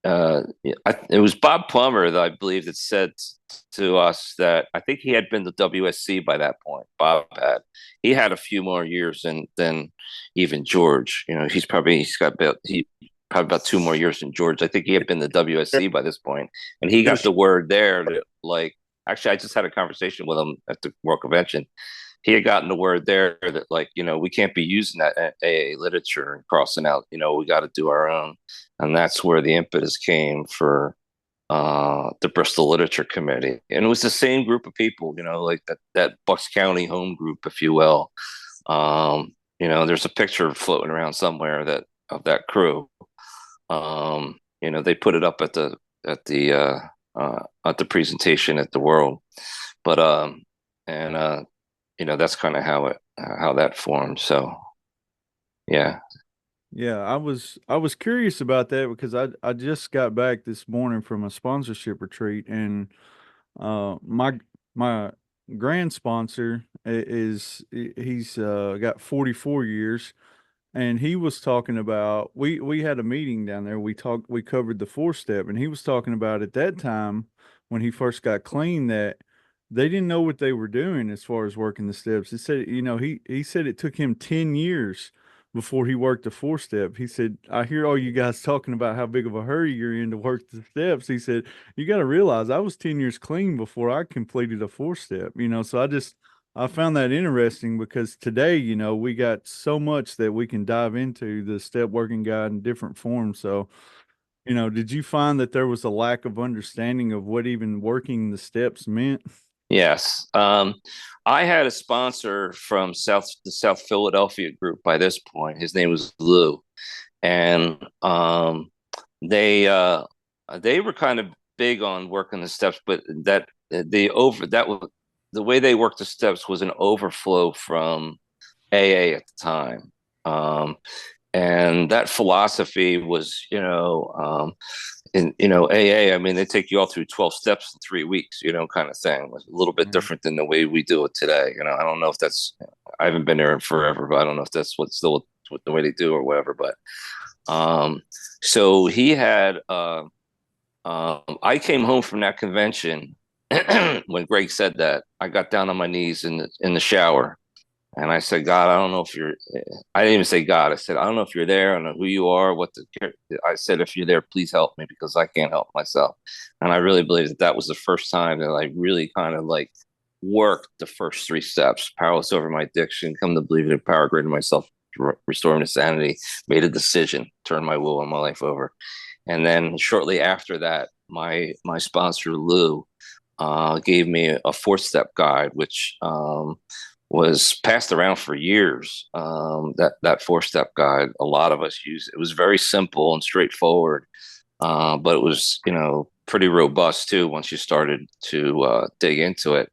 it was Bob Plummer that I believe that said to us that I think he had been to WSC by that point. Bob had. He had a few more years than even George. He's probably 2 more years than George. I think he had been to WSC by this point, and he got the word there that like. Actually, I just had a conversation with him at the World Convention. He had gotten the word there that like, we can't be using that AA literature and crossing out, we got to do our own. And that's where the impetus came for the Bristol Literature Committee. And it was the same group of people, like that Bucks County home group, if you will. There's a picture floating around somewhere of that crew. They put it up at the presentation at the World, but and that's kind of how that formed. So yeah. Yeah, I was curious about that because I just got back this morning from a sponsorship retreat, and my grand sponsor he's got 44 years, and he was talking about we had a meeting down there. We covered the 4-step, and he was talking about at that time when he first got clean that they didn't know what they were doing as far as working the steps. He said, he said it took him 10 years before he worked the 4-step. He said, I hear all you guys talking about how big of a hurry you're in to work the steps. He said, you got to realize I was 10 years clean before I completed a 4-step, so I found that interesting because today, we got so much that we can dive into the step working guide in different forms. So, did you find that there was a lack of understanding of what even working the steps meant? Yes. I had a sponsor from the South Philadelphia group by this point. His name was Lou. And they were kind of big on working the steps, but that was the way they worked the steps was an overflow from AA at the time. And that philosophy was, AA, I mean, they take you all through 12 steps in 3 weeks, kind of thing. It was a little bit different than the way we do it today. I don't know if I haven't been there in forever, but I don't know if that's what the way they do or whatever. But so he had, I came home from that convention when Greg said that. I got down on my knees in the shower. And I said, God, I didn't even say God. I said, I don't know if you're there. I don't know who you are. I said, if you're there, please help me because I can't help myself. And I really believe that was the first time that I really kind of like worked the first 3 steps, powerless over my addiction, come to believe in power greater than myself, restore me to sanity, made a decision, turn my will and my life over. And then shortly after that, my sponsor, Lou, gave me a 4-step guide, which was passed around for years. That 4-step guide, a lot of us use. It was very simple and straightforward, but it was pretty robust too once you started to dig into it.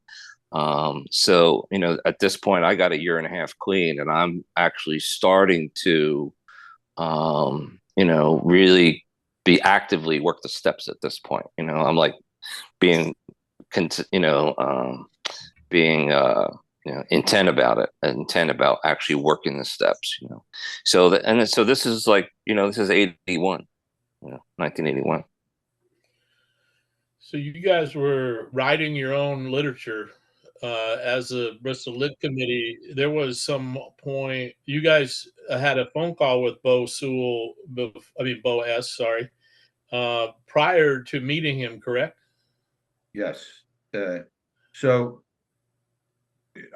So at this point, I got a year and a half clean, and I'm actually starting to really be actively work the steps at this point. I'm like being being intent about it, intent about actually working the steps, so this is like, this is 81, 1981. So you guys were writing your own literature as a Bristol Lit Committee. There was some point you guys had a phone call with Bo Sewell, Bo S. Sorry, prior to meeting him, correct? Yes. So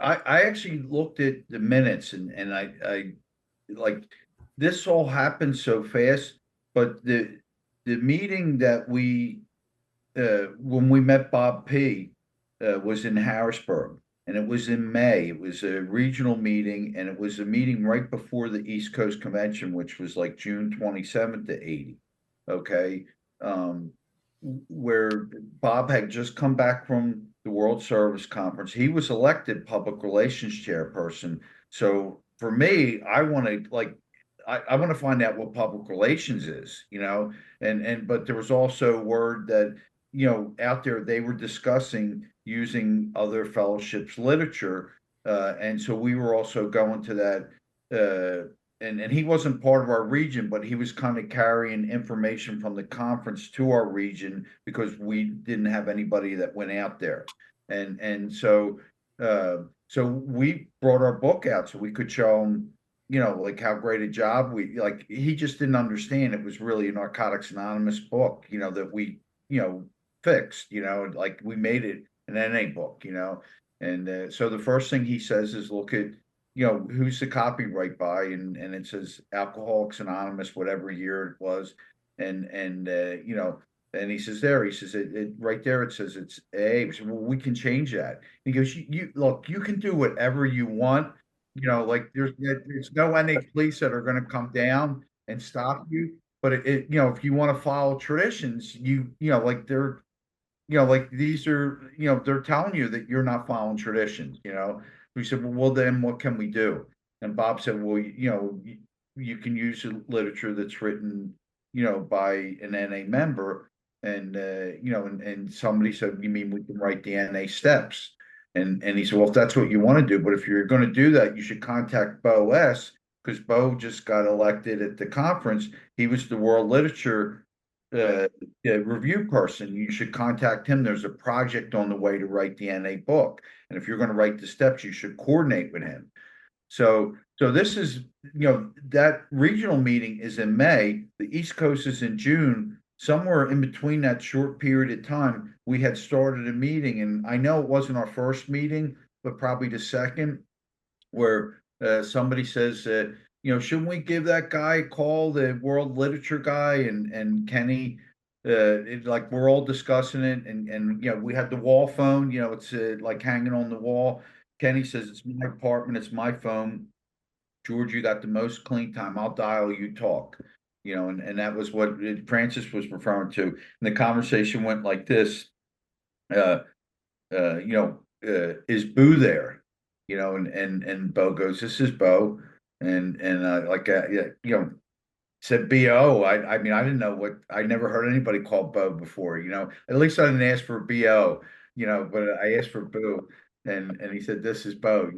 I actually looked at the minutes and I like this all happened so fast, but the meeting that we when we met Bob P was in Harrisburg, and it was in May. It was a regional meeting, and it was a meeting right before the East Coast Convention, which was like June 27th to 80. Okay. Um, where Bob had just come back from the World Service Conference. He was elected public relations chairperson. So for me, I want to like I want to find out what public relations is, and but there was also word that out there they were discussing using other fellowships literature, and so we were also going to that. And he wasn't part of our region, but he was kind of carrying information from the conference to our region because we didn't have anybody that went out there, and so we brought our book out so we could show him, like how great a job we like. He just didn't understand it was really a Narcotics Anonymous book, that we fixed, like we made it an NA book, and so the first thing he says is look at who's the copyright by, and it says Alcoholics Anonymous, whatever year it was, and and he says it right there, it says it's A. We said, well, we can change that. He goes, you look, you can do whatever you want, like there's no NA police that are going to come down and stop you. But if you want to follow traditions, like like these are, they're telling you that you're not following traditions, We said, well, then what can we do? And Bob said, well, you can use literature that's written, by an NA member. And, and somebody said, you mean we can write the NA steps? And he said, well, if that's what you want to do, but if you're going to do that, you should contact Bo S. Because Bo just got elected at the conference. He was the world literature review person. You should contact him. There's a project on the way to write the NA book. And if you're going to write the steps, you should coordinate with him. So this is, that regional meeting is in May. The East Coast is in June. Somewhere in between that short period of time, we had started a meeting. And I know it wasn't our first meeting, but probably the second, where somebody says, shouldn't we give that guy a call, the world literature guy, and Kenny, like we're all discussing it, and we had the wall phone, it's like hanging on the wall. Kenny says it's my apartment, it's my phone. George, you got the most clean time. I'll dial, you talk. And that was what Francis was referring to. And the conversation went like this. Uh, is Boo there? And Bo goes, this is Bo. And like, yeah, said BO. I mean, I didn't know I never heard anybody call Bo before, at least I didn't ask for BO, but I asked for Boo. And he said, this is Bo,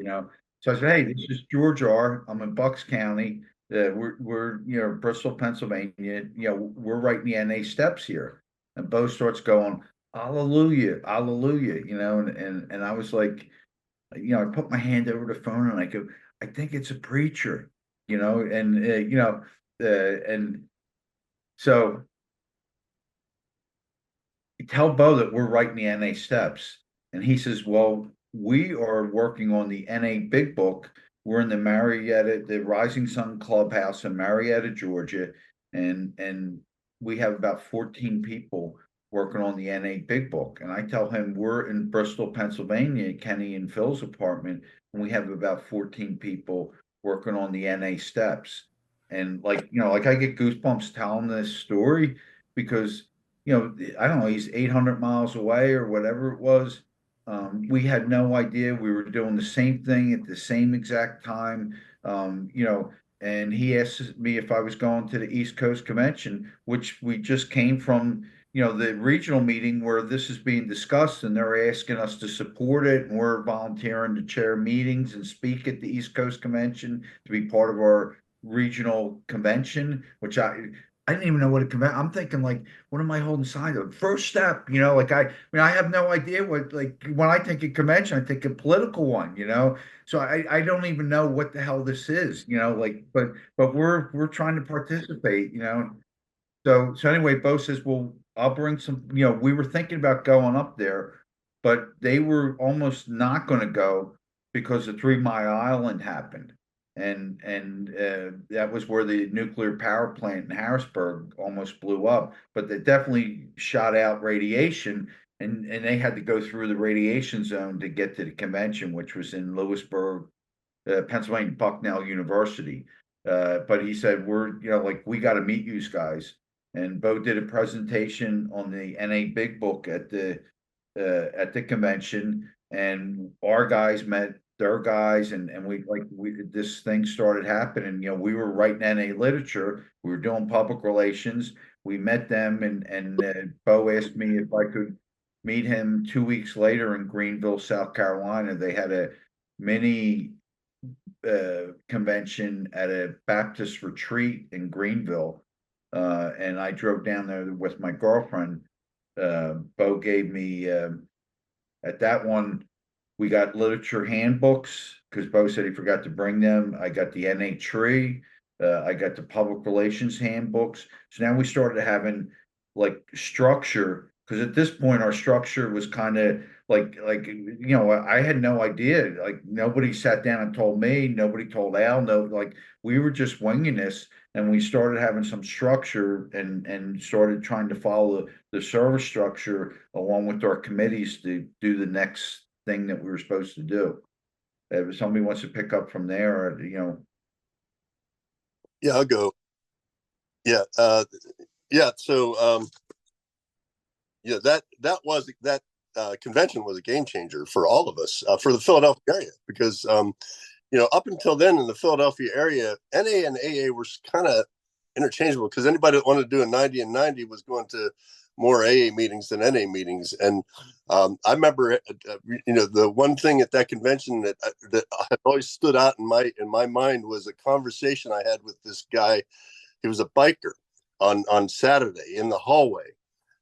So I said, hey, this is George R. I'm in Bucks County. We're Bristol, Pennsylvania. We're writing the NA steps here. And Bo starts going, hallelujah, hallelujah, and I was like, I put my hand over the phone and I go, I think it's a preacher, and so you tell Bo that we're writing the NA steps. And he says, well, we are working on the NA big book. We're in the Rising Sun Clubhouse in Marietta, Georgia. And we have about 14 people working on the NA big book. And I tell him we're in Bristol, Pennsylvania, Kenny and Phil's apartment, and we have about 14 people working on the NA steps. And like I get goosebumps telling this story because I don't know, he's 800 miles away or whatever it was. We had no idea we were doing the same thing at the same exact time. And he asked me if I was going to the East Coast Convention, which we just came from, the regional meeting where this is being discussed, and they're asking us to support it, and we're volunteering to chair meetings and speak at the East Coast Convention to be part of our regional convention, which I didn't even know what a convention. I'm thinking like, what am I holding signs of? First step, you know, like I mean, I have no idea what like when I think of convention, I think a political one, you know. So I don't even know what the hell this is, you know, like but we're trying to participate, you know. So anyway, Bo says, well, I'll bring some, you know, we were thinking about going up there, but they were almost not going to go because the 3 Mile Island happened. And that was where the nuclear power plant in Harrisburg almost blew up, but they definitely shot out radiation and they had to go through the radiation zone to get to the convention, which was in Lewisburg, Pennsylvania, Bucknell University. But he said, we're, you know, like, we got to meet you guys. And Bo did a presentation on the NA Big Book at the convention, and our guys met their guys, and we this thing started happening. You know, we were writing NA literature, we were doing public relations. We met them, and Bo asked me if I could meet him 2 weeks later in Greenville, South Carolina. They had a mini convention at a Baptist retreat in Greenville. And I drove down there with my girlfriend. Bo gave me at that one, we got literature handbooks because Bo said he forgot to bring them. I got the NA tree. I got the public relations handbooks. So now we started having like structure because at this point our structure was kind of like you know, I had no idea. Like nobody sat down and told me. Nobody told Al. No, like we were just winging this, and we started having some structure and started trying to follow the service structure along with our committees to do the next thing that we were supposed to do. If somebody wants to pick up from there, you know. Yeah, I'll go. Yeah. Yeah. So, yeah, that convention was a game changer for all of us, for the Philadelphia area, because, you know, up until then in the Philadelphia area, NA and AA were kind of interchangeable because anybody that wanted to do a 90 and 90 was going to more AA meetings than NA meetings. And I remember, you know, the one thing at that convention that had always stood out in my mind was a conversation I had with this guy. He was a biker on Saturday in the hallway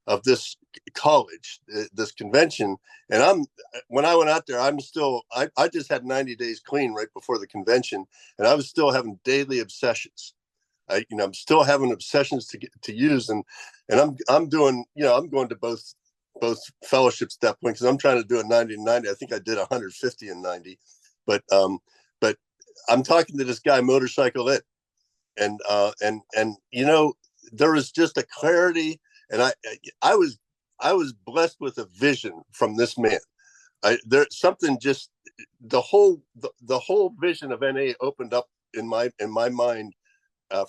of this college, this convention. And when I went out there, I just had 90 days clean right before the convention, and I was still having daily obsessions. I'm still having obsessions to use, and I'm doing, you know, I'm going to both fellowships at that point because I'm trying to do a 90 and 90. I think I did 150 and 90, but I'm talking to this guy motorcycle it, and you know, there was just a clarity, and I was blessed with a vision from this man. There's something just the whole vision of NA opened up in my mind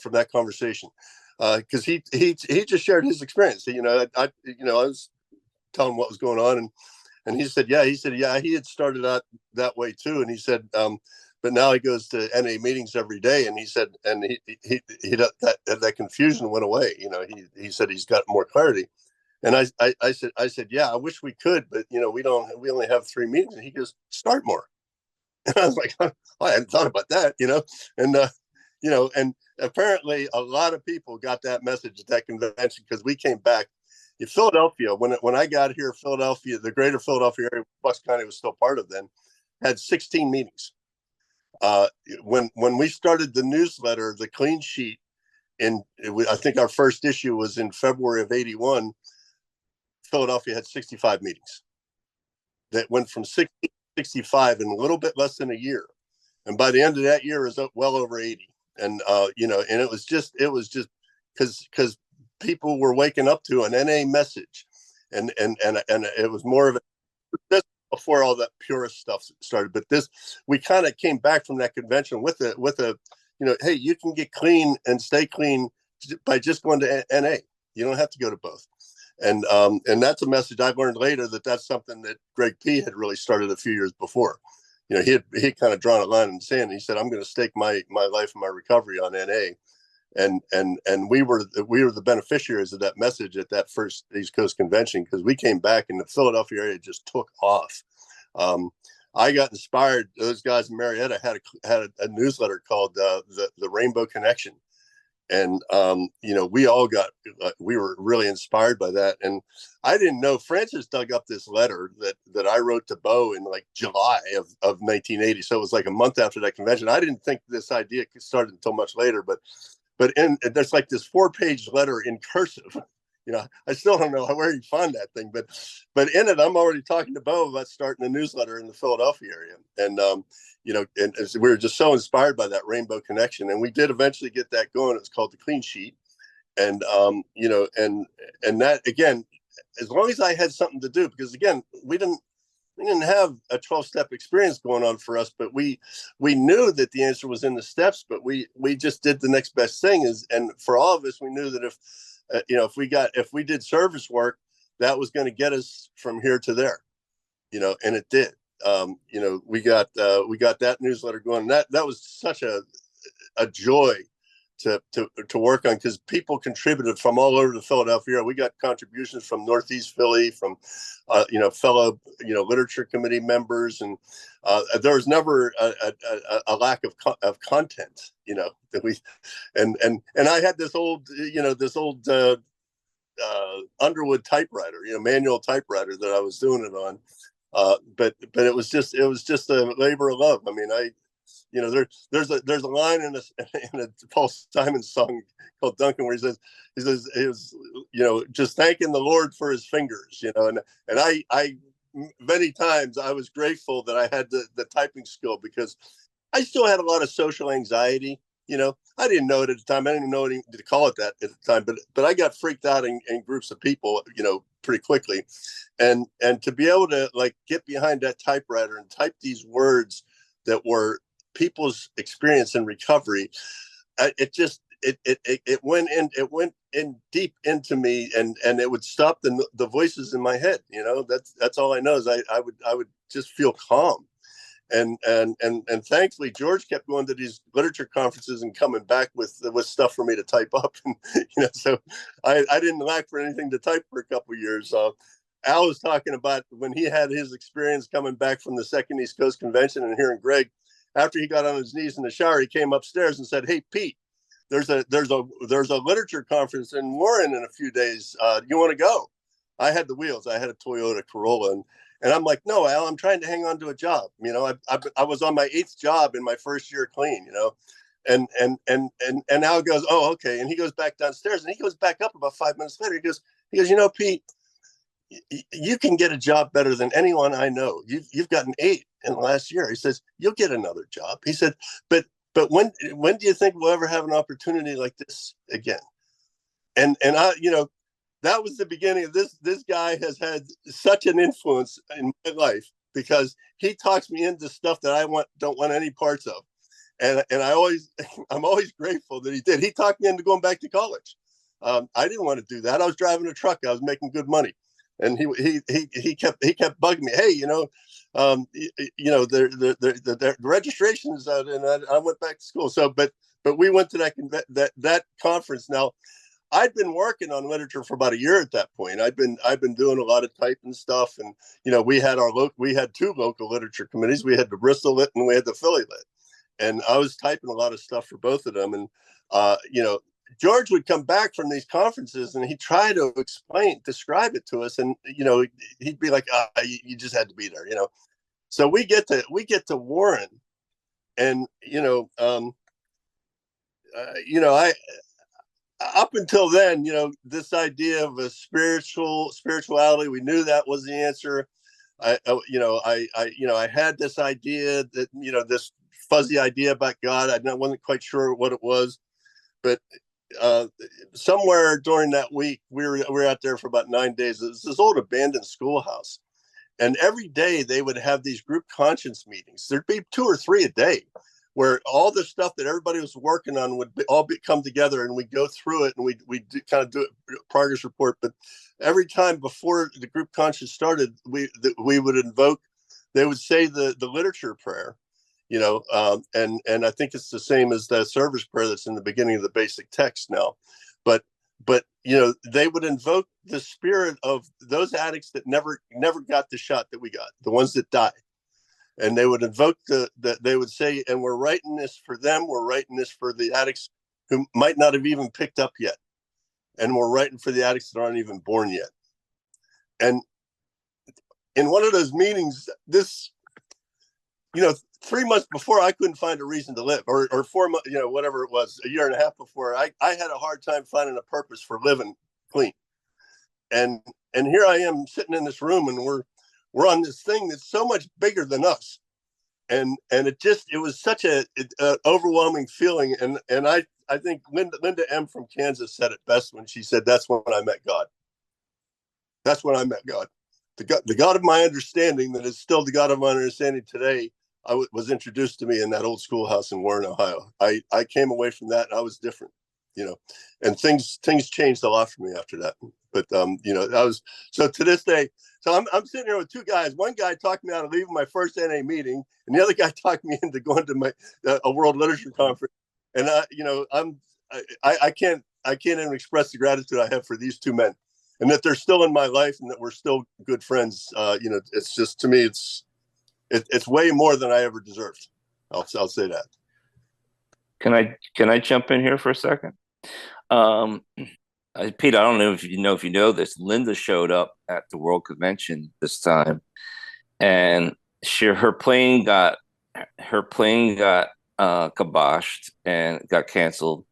from that conversation, because he just shared his experience. You know, I was telling what was going on, and he said he had started out that way too, and he said but now he goes to NA meetings every day, and he said, and he that confusion went away. You know, he said he's got more clarity. And I said, yeah, I wish we could, but you know, we only have 3 meetings. And he goes, start more. And I was like, oh, I hadn't thought about that, you know? And, you know, and apparently a lot of people got that message at that convention because we came back in Philadelphia. When I got here, Philadelphia, the greater Philadelphia area, Bucks County was still part of then, had 16 meetings. When we started the newsletter, the Clean Sheet, I think our first issue was in February of '81. Philadelphia had 65 meetings. That went from 60 to 65 in a little bit less than a year, and by the end of that year, it was well over 80. And you know, and it was just because people were waking up to an NA message, and it was more of a before all that purist stuff started. But we kind of came back from that convention with a, you know, hey, you can get clean and stay clean by just going to NA. You don't have to go to both. And that's a message I learned later that's something that Greg P had really started a few years before. You know, he had kind of drawn a line in the sand. He said, I'm going to stake my life and my recovery on NA. And we were the beneficiaries of that message at that first East Coast convention, because we came back and the Philadelphia area just took off. I got inspired. Those guys in Marietta had a newsletter called the Rainbow Connection, And we all got we were really inspired by that. And I didn't know Francis dug up this letter that I wrote to Bo in like July of 1980. So it was like a month after that convention. I didn't think this idea started until much later, but there's like this 4-page letter in cursive. I still don't know where you found that thing, but in it, I'm already talking to Bo about starting a newsletter in the Philadelphia area. And, and we were just so inspired by that rainbow connection. And we did eventually get that going. It's called the Clean Sheet. And, and that, again, as long as I had something to do, because again, we didn't have a 12-step experience going on for us, but we knew that the answer was in the steps, but we just did the next best thing. And for all of us, we knew that if we did service work, that was going to get us from here to there, and it did. We got that newsletter going. That was such a joy to work on, because people contributed from all over the Philadelphia area. We got contributions from Northeast Philly, from fellow literature committee members, and there was never a lack of content. That we and I had this old Underwood typewriter, manual typewriter that I was doing it on. But it was just a labor of love. I mean, there's a line in a Paul Simon song called Duncan where he says he was just thanking the Lord for his fingers, and I many times I was grateful that I had the typing skill, because I still had a lot of social anxiety. I didn't know it at the time. I didn't know anything to call it that at the time, but I got freaked out in groups of people, pretty quickly. And to be able to like get behind that typewriter and type these words that were people's experience in recovery, it went in deep into me, and it would stop the voices in my head. That's all I know is I would just feel calm. And thankfully George kept going to these literature conferences and coming back with stuff for me to type up, and so I didn't lack for anything to type for a couple of years. Al was talking about when he had his experience coming back from the Second East Coast Convention and hearing Greg, after he got on his knees in the shower, he came upstairs and said, "Hey Pete, there's a literature conference in Warren in a few days. You want to go?" I had the wheels. I had a Toyota Corolla, and I'm like, "No, Al, I'm trying to hang on to a job. I was on my 8th job in my first year clean, and Al goes, "Oh, okay." And he goes back downstairs, and he goes back up about 5 minutes later. He goes, "Pete, you can get a job better than anyone I know. You've gotten 8 in the last year." He says, "You'll get another job." He said, but when do you think we'll ever have an opportunity like this again?" And I, that was the beginning of this. This guy has had such an influence in my life, because he talks me into stuff that I don't want any parts of. And I'm always grateful that he did. He talked me into going back to college. I didn't want to do that. I was driving a truck. I was making good money. And he kept bugging me. Hey, the registration's out, and I went back to school. So, but we went to that conference. Now, I'd been working on literature for about a year at that point. I've been doing a lot of typing stuff, and we had we had 2 local literature committees. We had the Bristol Lit and we had the Philly Lit, and I was typing a lot of stuff for both of them. And George would come back from these conferences and he'd try to describe it to us, and he'd be like, "You just had to be there," So we get to Warren, and I. Up until then, this idea of a spirituality, we knew that was the answer. I had this idea that, this fuzzy idea about God. I wasn't quite sure what it was, but somewhere during that week, we were out there for about 9 days. It was this old abandoned schoolhouse, and every day they would have these group conscience meetings. There'd be 2 or 3 a day, where all the stuff that everybody was working on would come together, and we go through it, and we kind of do a progress report. But every time before the group conscience started, we would invoke, they would say the literature prayer, and I think it's the same as the service prayer that's in the beginning of the basic text now. But they would invoke the spirit of those addicts that never got the shot that we got, the ones that died. And they would invoke they would say, "And we're writing this for them. We're writing this for the addicts who might not have even picked up yet. And we're writing for the addicts that aren't even born yet. And in one of those meetings, this, 3 months before, I couldn't find a reason to live, or 4 months, whatever it was, a year and a half before, I had a hard time finding a purpose for living clean. And here I am sitting in this room, and we're on this thing that's so much bigger than us. And it was such a overwhelming feeling. And I think Linda M from Kansas said it best when she said, "That's when I met God. That's when I met God. The God of my understanding, that is still the God of my understanding today, was introduced to me in that old schoolhouse in Warren, Ohio. I came away from that, and I was different, and things changed a lot for me after that. But that was, so to this day. So I'm sitting here with two guys. One guy talked me out of leaving my first NA meeting, and the other guy talked me into going to a World Literature Conference. And I can't even express the gratitude I have for these two men, and that they're still in my life, and that we're still good friends. It's just, to me, it's way more than I ever deserved. I'll say that. Can I jump in here for a second? Pete, I don't know if you know this. Linda showed up at the World Convention this time, and her plane got kiboshed and got canceled.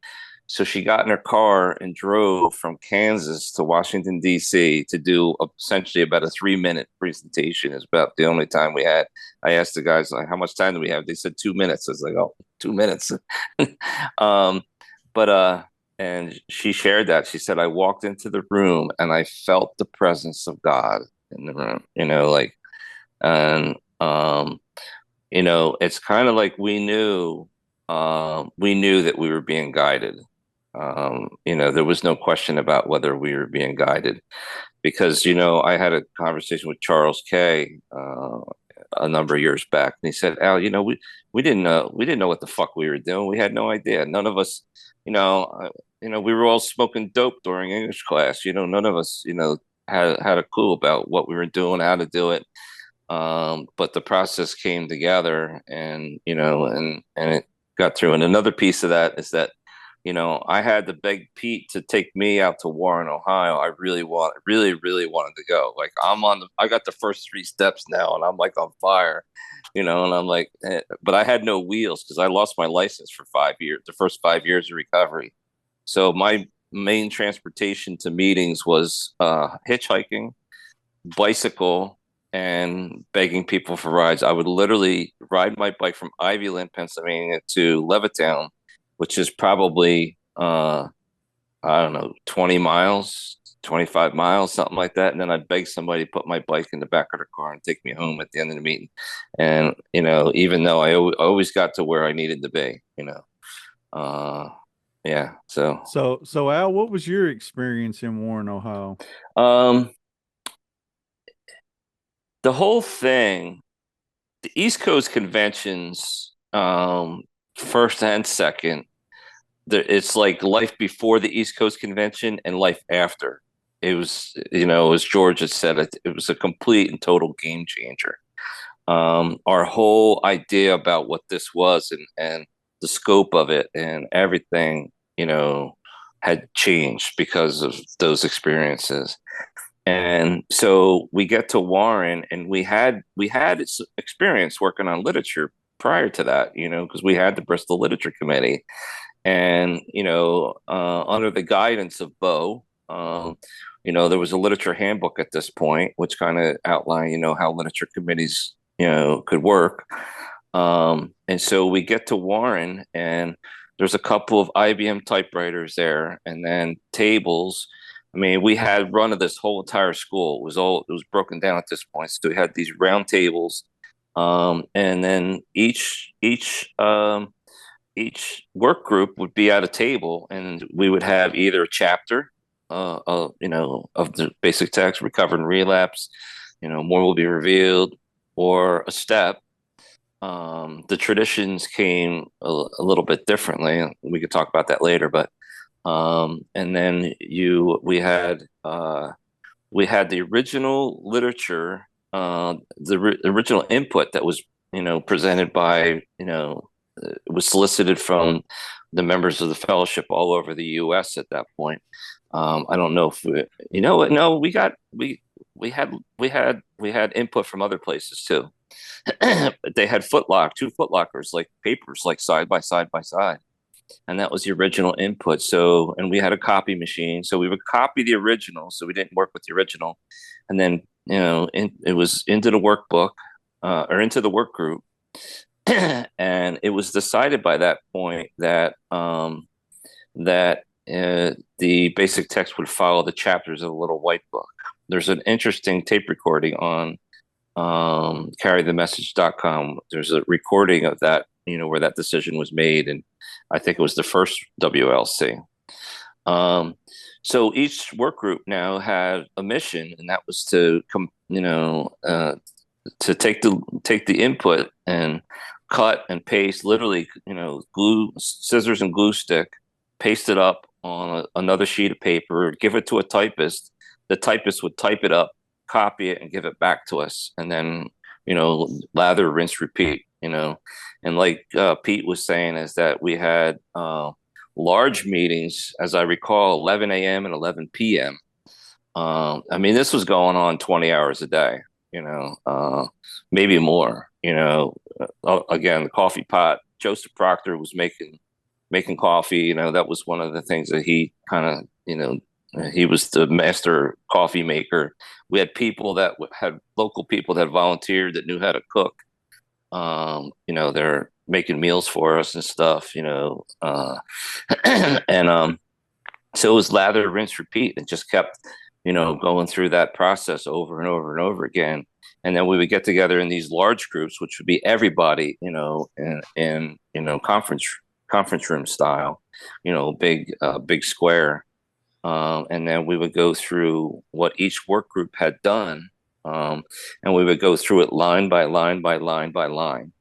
So she got in her car and drove from Kansas to Washington, D.C. to do essentially about a 3-minute presentation. It's about the only time we had. I asked the guys, like, how much time do we have? They said 2 minutes. I was like, oh, 2 minutes. And she shared that. She said, I walked into the room and I felt the presence of God in the room, it's kind of like we knew that we were being guided. There was no question about whether we were being guided, because, I had a conversation with Charles K. A number of years back, and he said, Al, we didn't know what the fuck we were doing. We had no idea. None of us, we were all smoking dope during English class. None of us, had a clue about what we were doing, how to do it. But the process came together, and it got through. And another piece of that is that, I had to beg Pete to take me out to Warren, Ohio. I really wanted to go. Like, I got the first 3 steps now, and I'm like on fire, and I'm like, but I had no wheels because I lost my license for 5 years, the first 5 years of recovery. So my main transportation to meetings was hitchhiking, bicycle, and begging people for rides. I would literally ride my bike from Ivyland, Pennsylvania to Levittown, which is probably, I don't know, 20 miles, 25 miles, something like that. And then I'd beg somebody to put my bike in the back of their car and take me home at the end of the meeting. And, even though I always got to where I needed to be, yeah. So Al, what was your experience in Warren, Ohio? The whole thing, the East Coast conventions, first and second, it's like life before the East Coast convention and life after. It was, as George had said, it was a complete and total game changer. Our whole idea about what this was and the scope of it and everything, had changed because of those experiences. And so we get to Warren, and we had experience working on literature prior to that, because we had the Bristol Literature Committee, and under the guidance of Bo, there was a literature handbook at this point, which kind of outlined, how literature committees, could work. And so we get to Warren, and there's a couple of IBM typewriters there, and then tables. I mean, we had run of this whole entire school. It was broken down at this point. So we had these round tables, and then each work group would be at a table, and we would have either a chapter, of the basic text, recover and relapse, more will be revealed, or a step. The traditions came a little bit differently. We could talk about that later, but and then we had the original literature, the original input that was presented by it was solicited from the members of the fellowship all over the U.S. at that point. I don't know if no, we had input from other places too. They had two Foot Lockers, like papers, like side by side by side, and that was the original input. So, and we had a copy machine, so we would copy the original. So we didn't work with the original, and then it was into the workbook or into the work group, and it was decided by that point that the basic text would follow the chapters of the little white book. There's an interesting tape recording on carrythemessage.com. There's a recording of that, where that decision was made, and I think it was the first WLC. So each work group now had a mission, and that was to to take the input and cut and paste, literally, glue, scissors and glue stick, paste it up on another sheet of paper, give it to a typist. The typist would type it up, copy it, and give it back to us. And then, lather, rinse, repeat, and like Pete was saying, is that we had large meetings, as I recall, 11 a.m. and 11 p.m. I mean, this was going on 20 hours a day, maybe more, again, the coffee pot. Joseph Proctor was making coffee. That was one of the things that he kind of, he was the master coffee maker. We had people that had local people that volunteered that knew how to cook. They're making meals for us and stuff, and so it was lather, rinse, repeat, and just kept, going through that process over and over and over again. And then we would get together in these large groups, which would be everybody, in conference room style, big square. And then we would go through what each work group had done. And we would go through it line by line by line by line.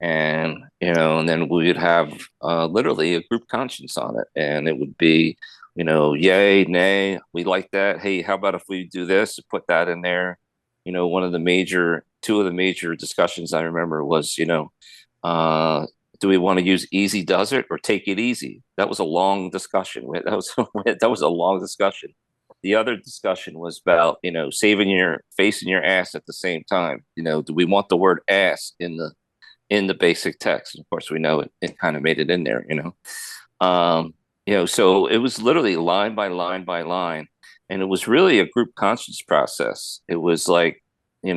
And, and then we would have literally a group conscience on it. And it would be, yay, nay, we like that. Hey, how about if we do this, put that in there? Two of the major discussions I remember was, do we want to use easy does it or take it easy? That was a long discussion. That was a long discussion. The other discussion was about, saving your face and your ass at the same time. Do we want the word ass in the basic text? And of course, we know it kind of made it in there, so it was literally line by line by line. And it was really a group conscience process. It was like, it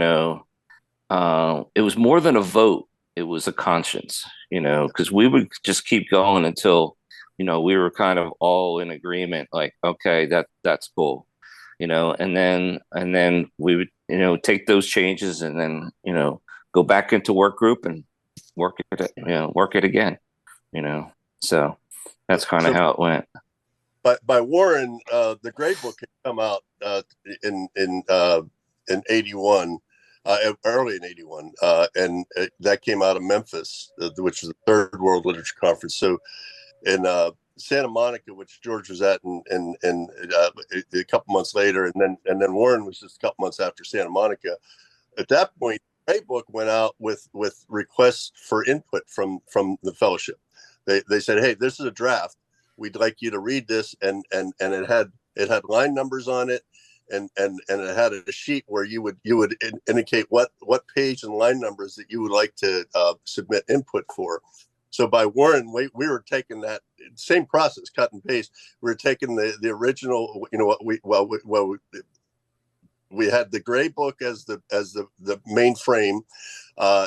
was more than a vote. It was a conscience, because we would just keep going until, we were kind of all in agreement, like, okay, that's cool, and then we would, take those changes and then, go back into work group and work it again, so that's kind of how it went. By Warren, the Gray Book had come out in 81, early in 81, and that came out of Memphis, which was the Third World Literature Conference. So in Santa Monica, which George was at, and a couple months later, and then Warren was just a couple months after Santa Monica. At that point, the Gray Book went out with requests for input from the fellowship. They said, hey, this is a draft. We'd like you to read this, and it had line numbers on it, and it had a sheet where you would indicate what page and line numbers that you would like to submit input for. So by Warren, we were taking that same process, cut and paste. We were taking the original, we had the Gray Book as the main frame.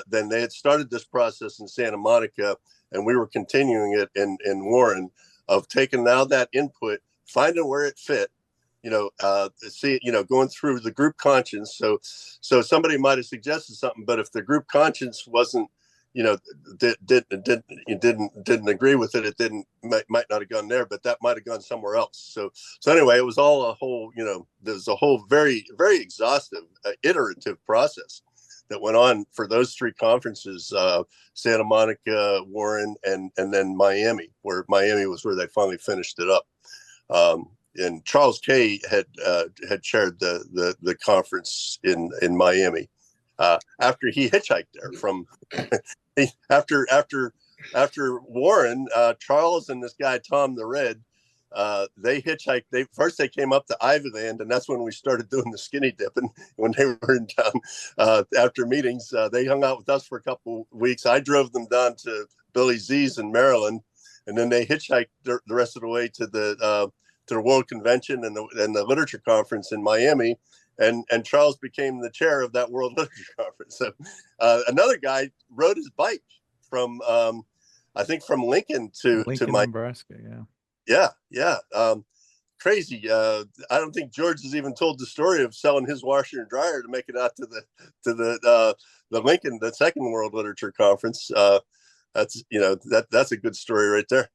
Then they had started this process in Santa Monica, and we were continuing it in Warren, of taking now that input, finding where it fit, going through the group conscience. So somebody might have suggested something, but if the group conscience wasn't, didn't agree with it, might not have gone there, but that might have gone somewhere else. So anyway, it was all a whole, there's a whole very, very exhaustive, iterative process that went on for those three conferences, Santa Monica, Warren, and then Miami, where Miami was where they finally finished it up. And Charles Kay had chaired the conference in Miami after he hitchhiked there from after after Warren, Charles and this guy Tom the Red, they hitchhiked. They came up to Ivyland, and that's when we started doing the skinny dipping. When they were in town after meetings, they hung out with us for a couple weeks. I drove them down to Billy Z's in Maryland, and then they hitchhiked the rest of the way to the World Convention and the Literature Conference in Miami. And Charles became the chair of that World Literature Conference. So another guy rode his bike from I think from Lincoln to Nebraska. Yeah. Crazy. I don't think George has even told the story of selling his washer and dryer to make it out to the Lincoln, the second World Literature Conference. That's a good story right there.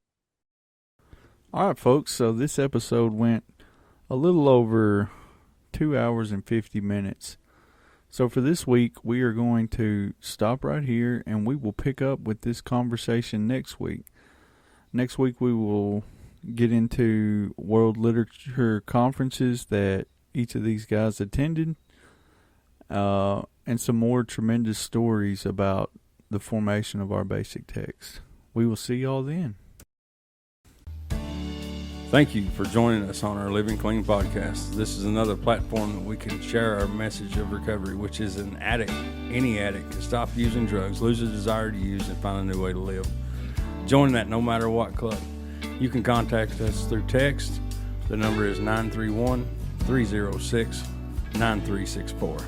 All right, folks. So this episode went a little over 2 hours and 50 minutes. So for this week, we are going to stop right here, and we will pick up with this conversation next week. Next week, we will get into world literature conferences that each of these guys attended, and some more tremendous stories about the formation of our basic text. We will see y'all then. Thank you for joining us on our Living Clean podcast. This is another platform that we can share our message of recovery, which is any addict can stop using drugs, lose a desire to use, and find a new way to live. Join that no matter what club. You can contact us through text. The number is 931-306-9364.